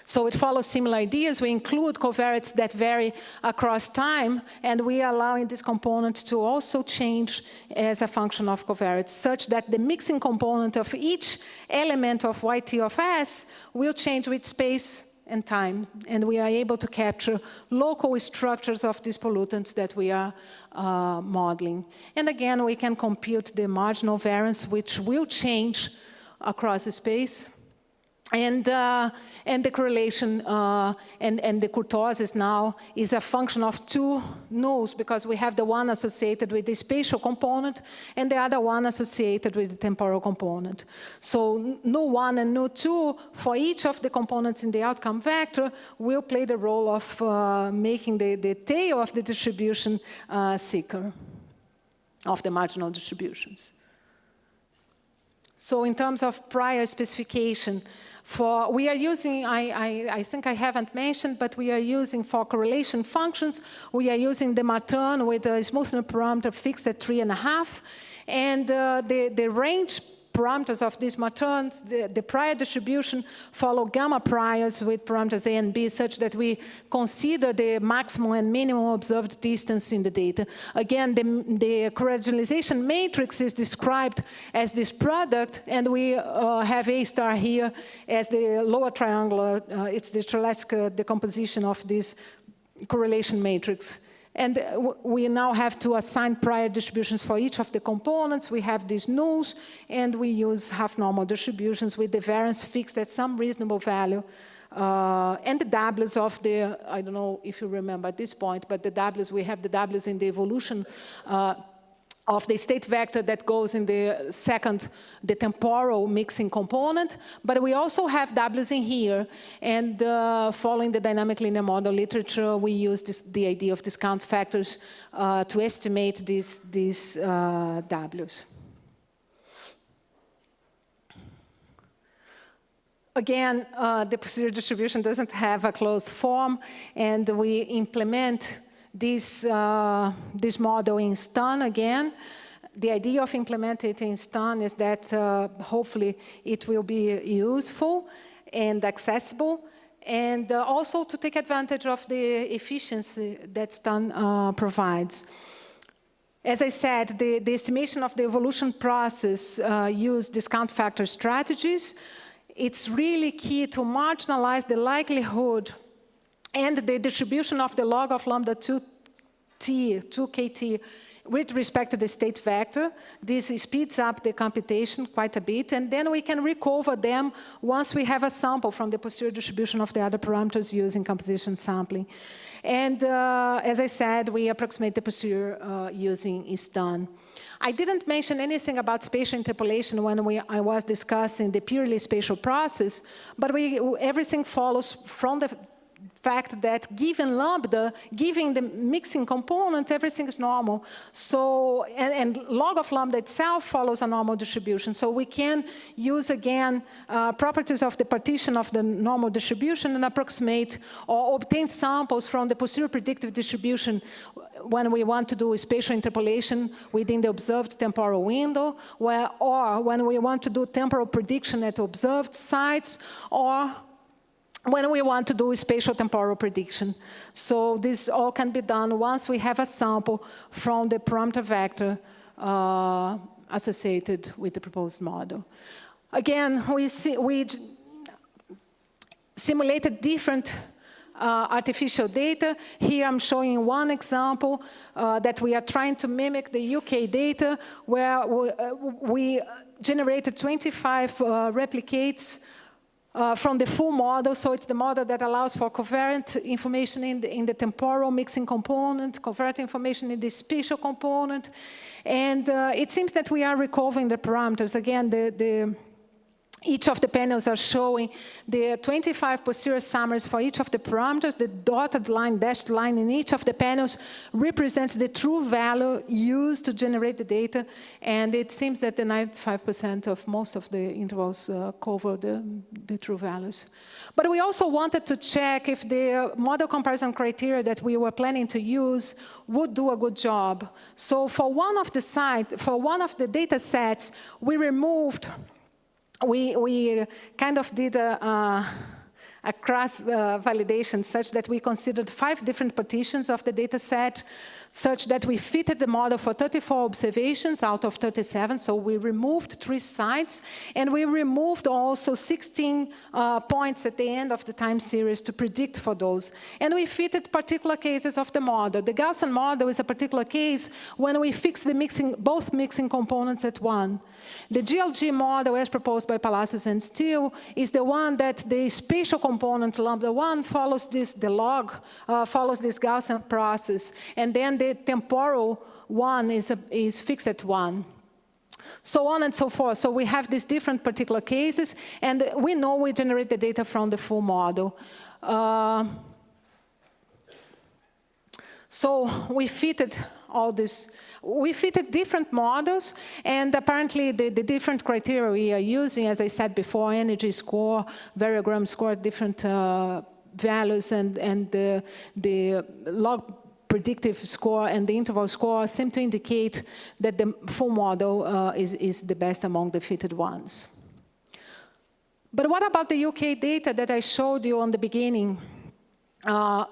So it follows similar ideas. We include covariates that vary across time, and we are allowing this component to also change as a function of covariates, such that the mixing component of each element of yt of s will change with space and time, and we are able to capture local structures of these pollutants that we are modeling. And again, we can compute the marginal variance, which will change across the space. And the correlation and the kurtosis now is a function of two nulls, because we have the one associated with the spatial component and the other one associated with the temporal component. So nu1 and nu2 for each of the components in the outcome vector will play the role of making the tail of the distribution thicker, of the marginal distributions. So in terms of prior specification, we are using, I think I haven't mentioned, but we are using for correlation functions, we are using the Martin with a smoothness parameter fixed at 3.5. And the range parameters of these Martins, the prior distribution follow gamma priors with parameters A and B, such that we consider the maximum and minimum observed distance in the data. Again, the correlation matrix is described as this product, and we have A star here as the lower triangular. It's the Strzelecki decomposition of this correlation matrix. And we now have to assign prior distributions for each of the components. We have these nulls, and we use half-normal distributions with the variance fixed at some reasonable value. And the W's of the, I don't know if you remember at this point, but the W's, we have the W's in the evolution of the state vector that goes in the second, the temporal mixing component, but we also have W's in here, and following the dynamic linear model literature, we use the idea of discount factors to estimate these W's. Again, the posterior distribution doesn't have a closed form, and we implement this model in STAN again. The idea of implementing it in STAN is that hopefully it will be useful and accessible, and also to take advantage of the efficiency that STAN provides. As I said, the estimation of the evolution process use discount factor strategies. It's really key to marginalize the likelihood and the distribution of the log of lambda 2kt with respect to the state vector. This speeds up the computation quite a bit, and then we can recover them once we have a sample from the posterior distribution of the other parameters using composition sampling. And as I said, we approximate the posterior using STAN. I didn't mention anything about spatial interpolation when I was discussing the purely spatial process, but everything follows from the fact that given lambda, given the mixing component, everything is normal. So, and log of lambda itself follows a normal distribution. So we can use, again, properties of the partition of the normal distribution and approximate or obtain samples from the posterior predictive distribution when we want to do spatial interpolation within the observed temporal window, or when we want to do temporal prediction at observed sites, or when we want to do spatial temporal prediction. So this all can be done once we have a sample from the parameter vector associated with the proposed model. Again, we simulated different artificial data. Here I'm showing one example that we are trying to mimic the UK data, where we generated 25 replicates from the full model. So it's the model that allows for covariant information in the temporal mixing component, covariant information in the spatial component. And it seems that we are recovering the parameters. Again, each of the panels are showing the 25 posterior summaries for each of the parameters. The dotted line, dashed line in each of the panels represents the true value used to generate the data. And it seems that the 95% of most of the intervals cover the true values. But we also wanted to check if the model comparison criteria that we were planning to use would do a good job. So for one of the data sets, we removed we kind of did a cross validation such that we considered 5 different partitions of the data set, such that we fitted the model for 34 observations out of 37. So we removed 3 sites, and we removed also 16 points at the end of the time series to predict for those. And we fitted particular cases of the model. The Gaussian model is a particular case when we fix the both mixing components at 1. The GLG model, as proposed by Palacios and Steele, is the one that the spatial component lambda 1 follows the log follows this Gaussian process, and then the temporal one is fixed at 1. So on and so forth. So we have these different particular cases, and we know we generate the data from the full model. So we fitted all this. We fitted different models, and apparently the different criteria we are using, as I said before, energy score, variogram score, different values, and the log predictive score and the interval score seem to indicate that the full model is the best among the fitted ones. But what about the UK data that I showed you on the beginning?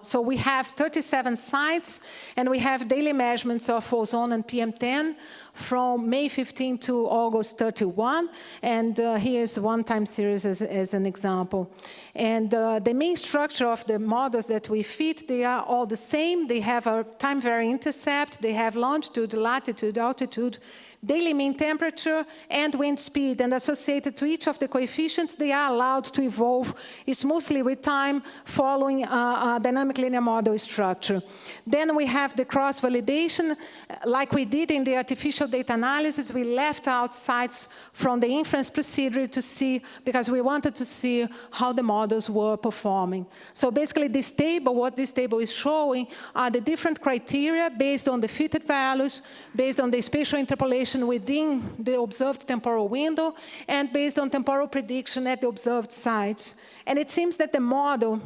So we have 37 sites, and we have daily measurements of ozone and PM10 from May 15 to August 31. And here's one time series as an example. And the main structure of the models that we fit, they are all the same. They have a time varying intercept. They have longitude, latitude, altitude, daily mean temperature, and wind speed. And associated to each of the coefficients, they are allowed to evolve smoothly with time following a dynamic linear model structure. Then we have the cross-validation. Like we did in the artificial data analysis, we left out sites from the inference procedure to see, because we wanted to see how the models were performing. So basically this table, what this table is showing are the different criteria based on the fitted values, based on the spatial interpolation within the observed temporal window, and based on temporal prediction at the observed sites. And it seems that the model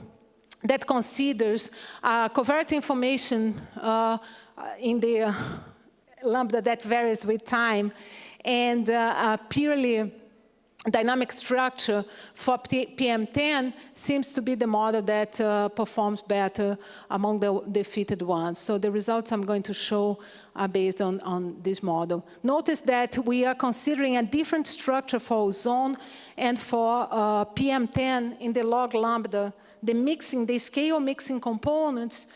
that considers covariant information in the lambda that varies with time, and purely dynamic structure for PM10 seems to be the model that performs better among the fitted ones. So the results I'm going to show are based on this model. Notice that we are considering a different structure for ozone and for PM10 in the log lambda. The scale mixing components,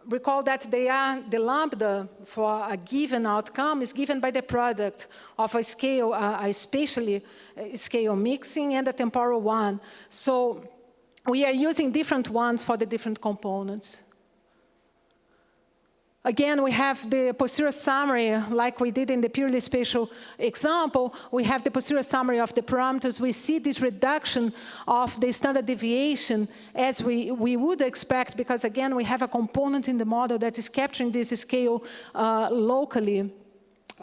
recall that they are the lambda for a given outcome is given by the product of a scale, a spatially scale mixing and a temporal one. So we are using different ones for the different components. Again, we have the posterior summary, like we did in the purely spatial example. We have the posterior summary of the parameters. We see this reduction of the standard deviation as we would expect, because again, we have a component in the model that is capturing this scale locally.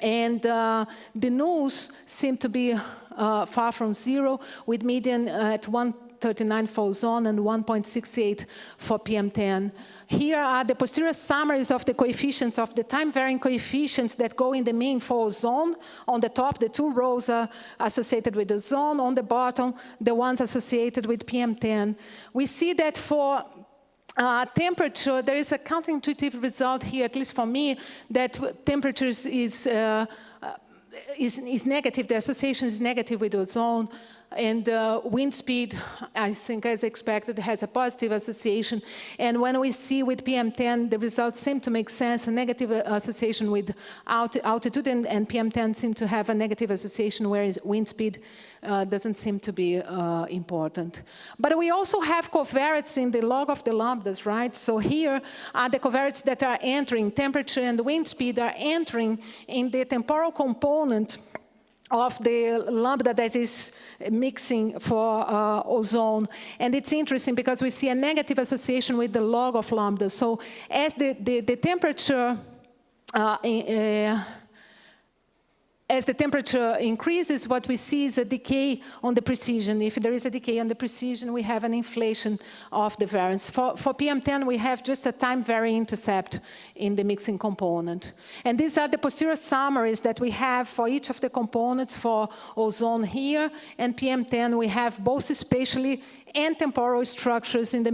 And the nulls seem to be far from 0, with median at 1 1.39 for ozone and 1.68 for PM10. Here are the posterior summaries of the coefficients, of the time-varying coefficients that go in the mean for ozone. On the top, the 2 rows are associated with ozone. On the bottom, the ones associated with PM10. We see that for temperature, there is a counterintuitive result here, at least for me, that temperature is negative. The association is negative with ozone. And wind speed, I think, as expected, has a positive association. And when we see with PM10, the results seem to make sense. A negative association with altitude and PM10 seem to have a negative association, whereas wind speed doesn't seem to be important. But we also have covariates in the log of the lambdas, right? So here are the covariates that are entering. Temperature and wind speed are entering in the temporal component of the lambda that is mixing for ozone. And it's interesting because we see a negative association with the log of lambda. So as the temperature as the temperature increases, what we see is a decay on the precision. If there is a decay on the precision, we have an inflation of the variance. For PM10, we have just a time-varying intercept in the mixing component. And these are the posterior summaries that we have for each of the components. For ozone here and PM10, we have both spatially and temporal structures in the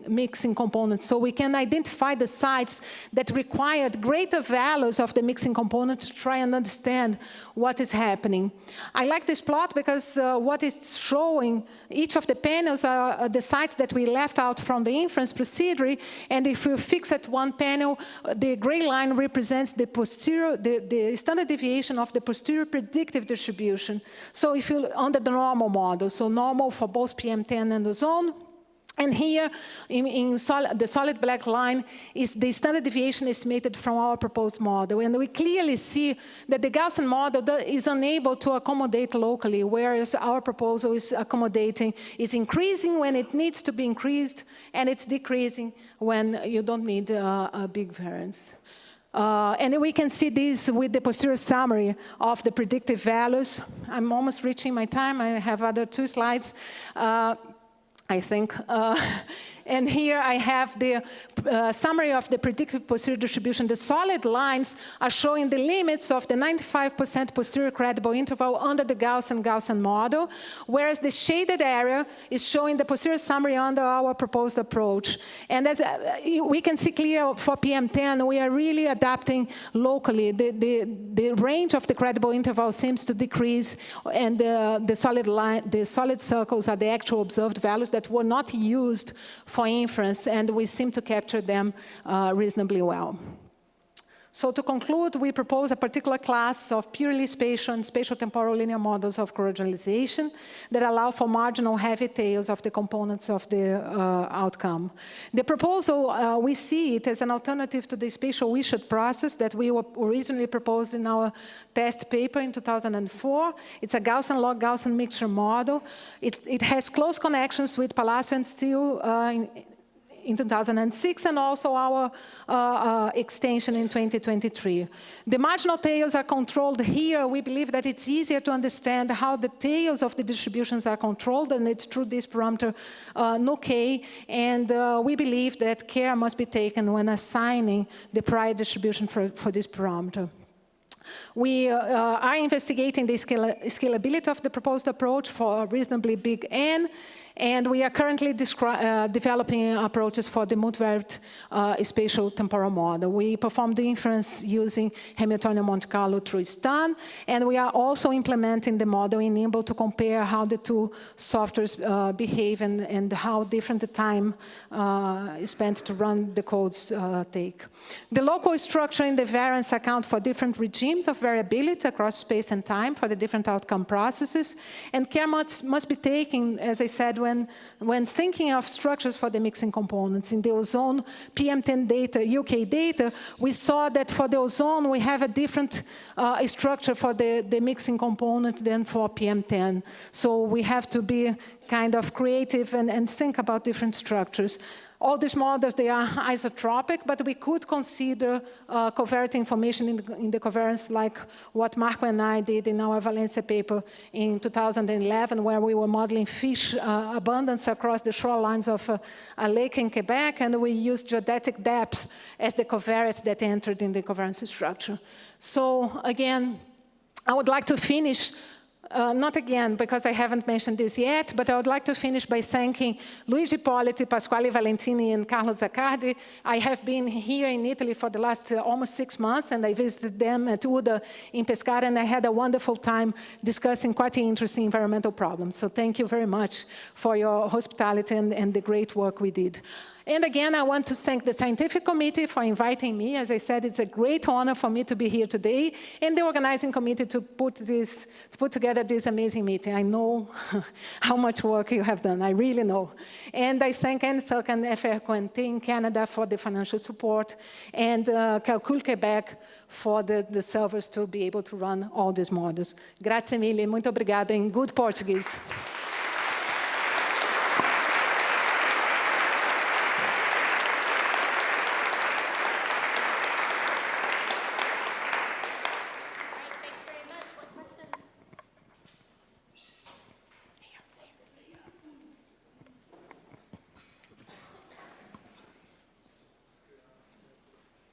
mixing component. So we can identify the sites that required greater values of the mixing component to try and understand what is happening. I like this plot because what it's showing, each of the panels are the sites that we left out from the inference procedure. And if we fix at one panel, the gray line represents the posterior, the standard deviation of the posterior predictive distribution. So if you, under the normal model, so normal for both PM10 and ozone. And here, the solid black line is the standard deviation estimated from our proposed model. And we clearly see that the Gaussian model is unable to accommodate locally, whereas our proposal is accommodating, is increasing when it needs to be increased, and it's decreasing when you don't need a big variance. And we can see this with the posterior summary of the predictive values. I'm almost reaching my time. I have other 2 slides. I think. And here I have the summary of the predictive posterior distribution. The solid lines are showing the limits of the 95% posterior credible interval under the Gaussian model, whereas the shaded area is showing the posterior summary under our proposed approach. And as we can see clear for PM10, we are really adapting locally. The range of the credible interval seems to decrease, and the solid circles are the actual observed values that were not used for inference, and we seem to capture them reasonably well. So to conclude, we propose a particular class of purely spatial and spatiotemporal linear models of coregionalization that allow for marginal heavy tails of the components of the outcome. The proposal, we see it as an alternative to the spatial Wishart process that we originally proposed in our test paper in 2004. It's a Gaussian log Gaussian mixture model. It has close connections with Palacio and Steele in 2006, and also our extension in 2023. The marginal tails are controlled here. We believe that it's easier to understand how the tails of the distributions are controlled, and it's through this parameter NuK, and we believe that care must be taken when assigning the prior distribution for this parameter. We are investigating the scalability of the proposed approach for a reasonably big N, and we are currently developing approaches for the multivariate spatial temporal model. We perform the inference using Hamiltonian Monte Carlo through STAN, and we are also implementing the model in Nimble to compare how the 2 softwares behave and how different the time spent to run the codes take. The local structure and the variance account for different regimes of variability across space and time for the different outcome processes, and care must be taken, as I said, when thinking of structures for the mixing components. In the ozone PM10 data, UK data, we saw that for the ozone we have a different structure for the mixing component than for PM10. So we have to be kind of creative and think about different structures. All these models, they are isotropic, but we could consider covariate information in the covariance like what Marco and I did in our Valencia paper in 2011, where we were modeling fish abundance across the shorelines of a lake in Quebec, and we used geodetic depth as the covariate that entered in the covariance structure. So again, I would like to finish not again, because I haven't mentioned this yet, but I would like to finish by thanking Luigi Politi, Pasquale Valentini, and Carlo Zaccardi. I have been here in Italy for the last almost 6 months, and I visited them at UDA in Pescara, and I had a wonderful time discussing quite interesting environmental problems. So thank you very much for your hospitality and the great work we did. And again, I want to thank the scientific committee for inviting me. As I said, it's a great honor for me to be here today, and the organizing committee to put together this amazing meeting. I know how much work you have done, I really know. And I thank NSUC and FRQNT in Canada for the financial support, and Calcul Quebec for the servers to be able to run all these models. Grazie mille, muito obrigada in good Portuguese.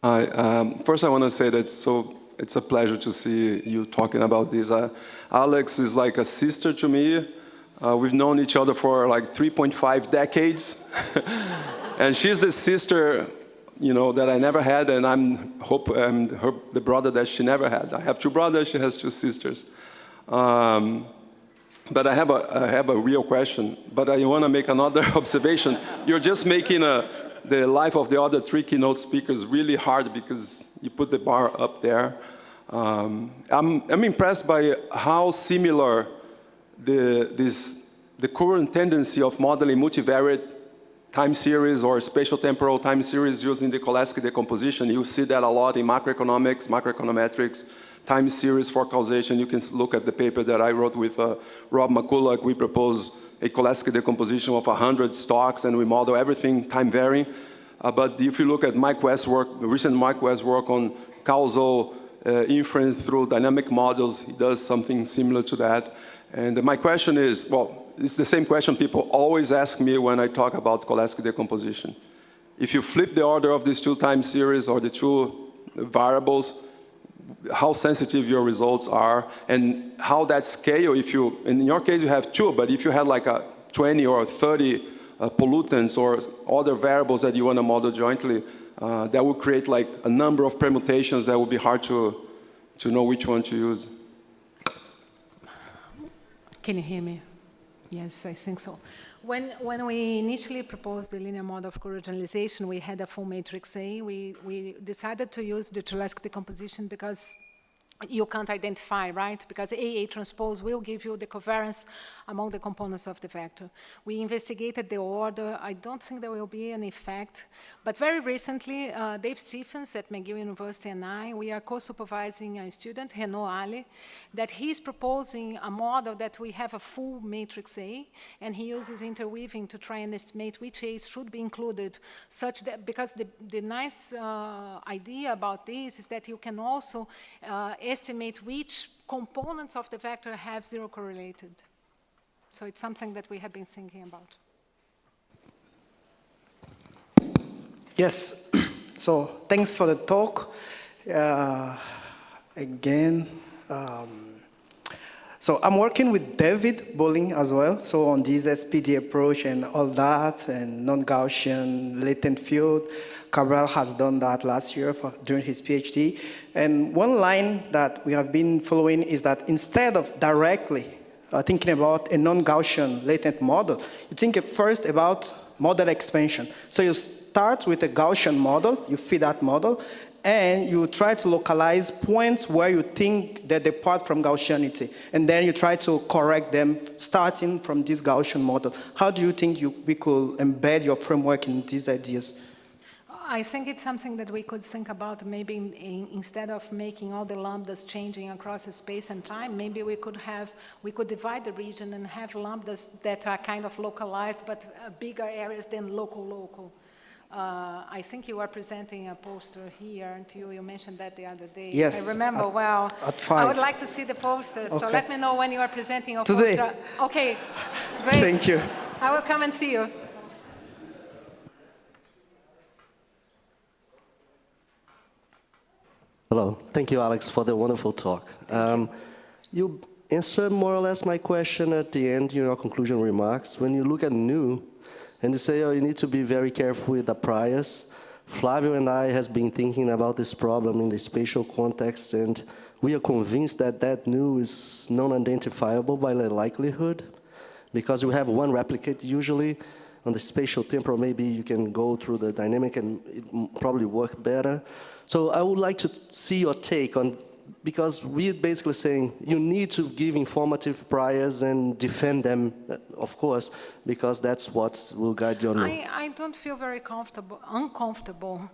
Hi, first I want to say that it's a pleasure to see you talking about this. Alex is like a sister to me. We've known each other for like 3.5 decades. And she's the sister, you know, that I never had, and I'm the brother that she never had. I have 2 brothers, she has 2 sisters. But I have a real question, but I want to make another observation. You're just making the life of the other 3 keynote speakers really hard because you put the bar up there. I'm impressed by how similar the current tendency of modeling multivariate time series or spatial temporal time series using the Koleski decomposition. You see that a lot in macroeconomics, macroeconometrics, time series for causation. You can look at the paper that I wrote with Rob McCulloch. We propose a Koleski decomposition of 100 stocks, and we model everything time varying. But if you look at Mike West's work, recent Mike West's work on causal inference through dynamic models, he does something similar to that. And my question is, well, it's the same question people always ask me when I talk about Koleski decomposition. If you flip the order of these 2 time series or the 2 variables, how sensitive your results are, and how that scale, if you, in your case you have 2, but if you had like a 20 or 30 pollutants or other variables that you want to model jointly, that would create like a number of permutations that would be hard to know which one to use. Can you hear me? Yes, I think so. When we initially proposed the linear model of co-regionalization, we had a full matrix A. We decided to use the Koleski decomposition because you can't identify, right? Because AA transpose will give you the covariance among the components of the vector. We investigated the order. I don't think there will be an effect. But very recently, Dave Stephens at McGill University and we are co-supervising a student, Renaud Ali, that he's proposing a model that we have a full matrix A, and he uses interweaving to try and estimate which A's should be included, such that, because the nice idea about this is that you can also estimate which components of the vector have zero correlated. So it's something that we have been thinking about. Yes, so thanks for the talk. Again, so I'm working with David Bowling as well, so on this SPD approach and all that, and non-Gaussian latent field. Cabral has done that last year during his PhD. And one line that we have been following is that instead of directly thinking about a non-Gaussian latent model, you think first about model expansion. So you start with a Gaussian model, you feed that model, and you try to localize points where you think that depart from Gaussianity. And then you try to correct them starting from this Gaussian model. How do you think we could embed your framework in these ideas? I think it's something that we could think about maybe instead of making all the lambdas changing across the space and time, maybe we could divide the region and have lambdas that are kind of localized but bigger areas than local. I think you are presenting a poster here, and you mentioned that the other day. Yes. I remember well. At 5. I would like to see the poster, so let me know when you are presenting your Today. poster. Okay, great. Thank you. I will come and see you. Hello. Thank you, Alex, for the wonderful talk. You answered more or less my question at the end in your conclusion remarks. When you look at new, and you say, oh, you need to be very careful with the priors. Flavio and I has been thinking about this problem in the spatial context, and we are convinced that that new is non-identifiable by the likelihood, because you have one replicate usually. On the spatial temporal, maybe you can go through the dynamic and it probably work better. So I would like to see your take on, because we're basically saying you need to give informative priors and defend them, of course, because that's what will guide your new. I don't feel very uncomfortable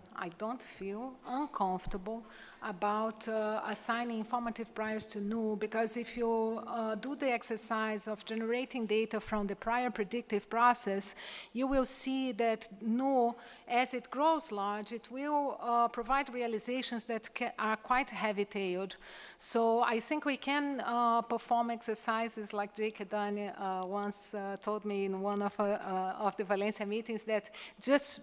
about assigning informative priors to new, because if you do the exercise of generating data from the prior predictive process, you will see that new, as it grows large, it will provide realizations that are quite heavy-tailed. So I think we can perform exercises like Jake Adani once told me in one of the Valencia meetings, that just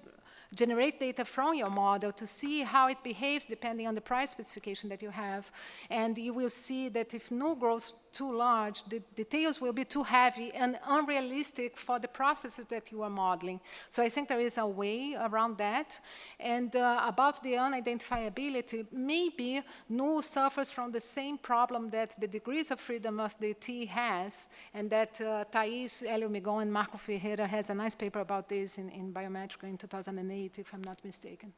generate data from your model to see how it behaves depending on the price specification that you have. And you will see that if nu grows too large, the details will be too heavy and unrealistic for the processes that you are modeling. So I think there is a way around that. And about the unidentifiability, maybe nu suffers from the same problem that the degrees of freedom of the T has, and that Thais, Hélio Migon, and Marco Ferreira has a nice paper about this in Biometrica in 2008, if I'm not mistaken.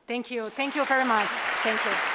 Thank you. Thank you very much. Thank you.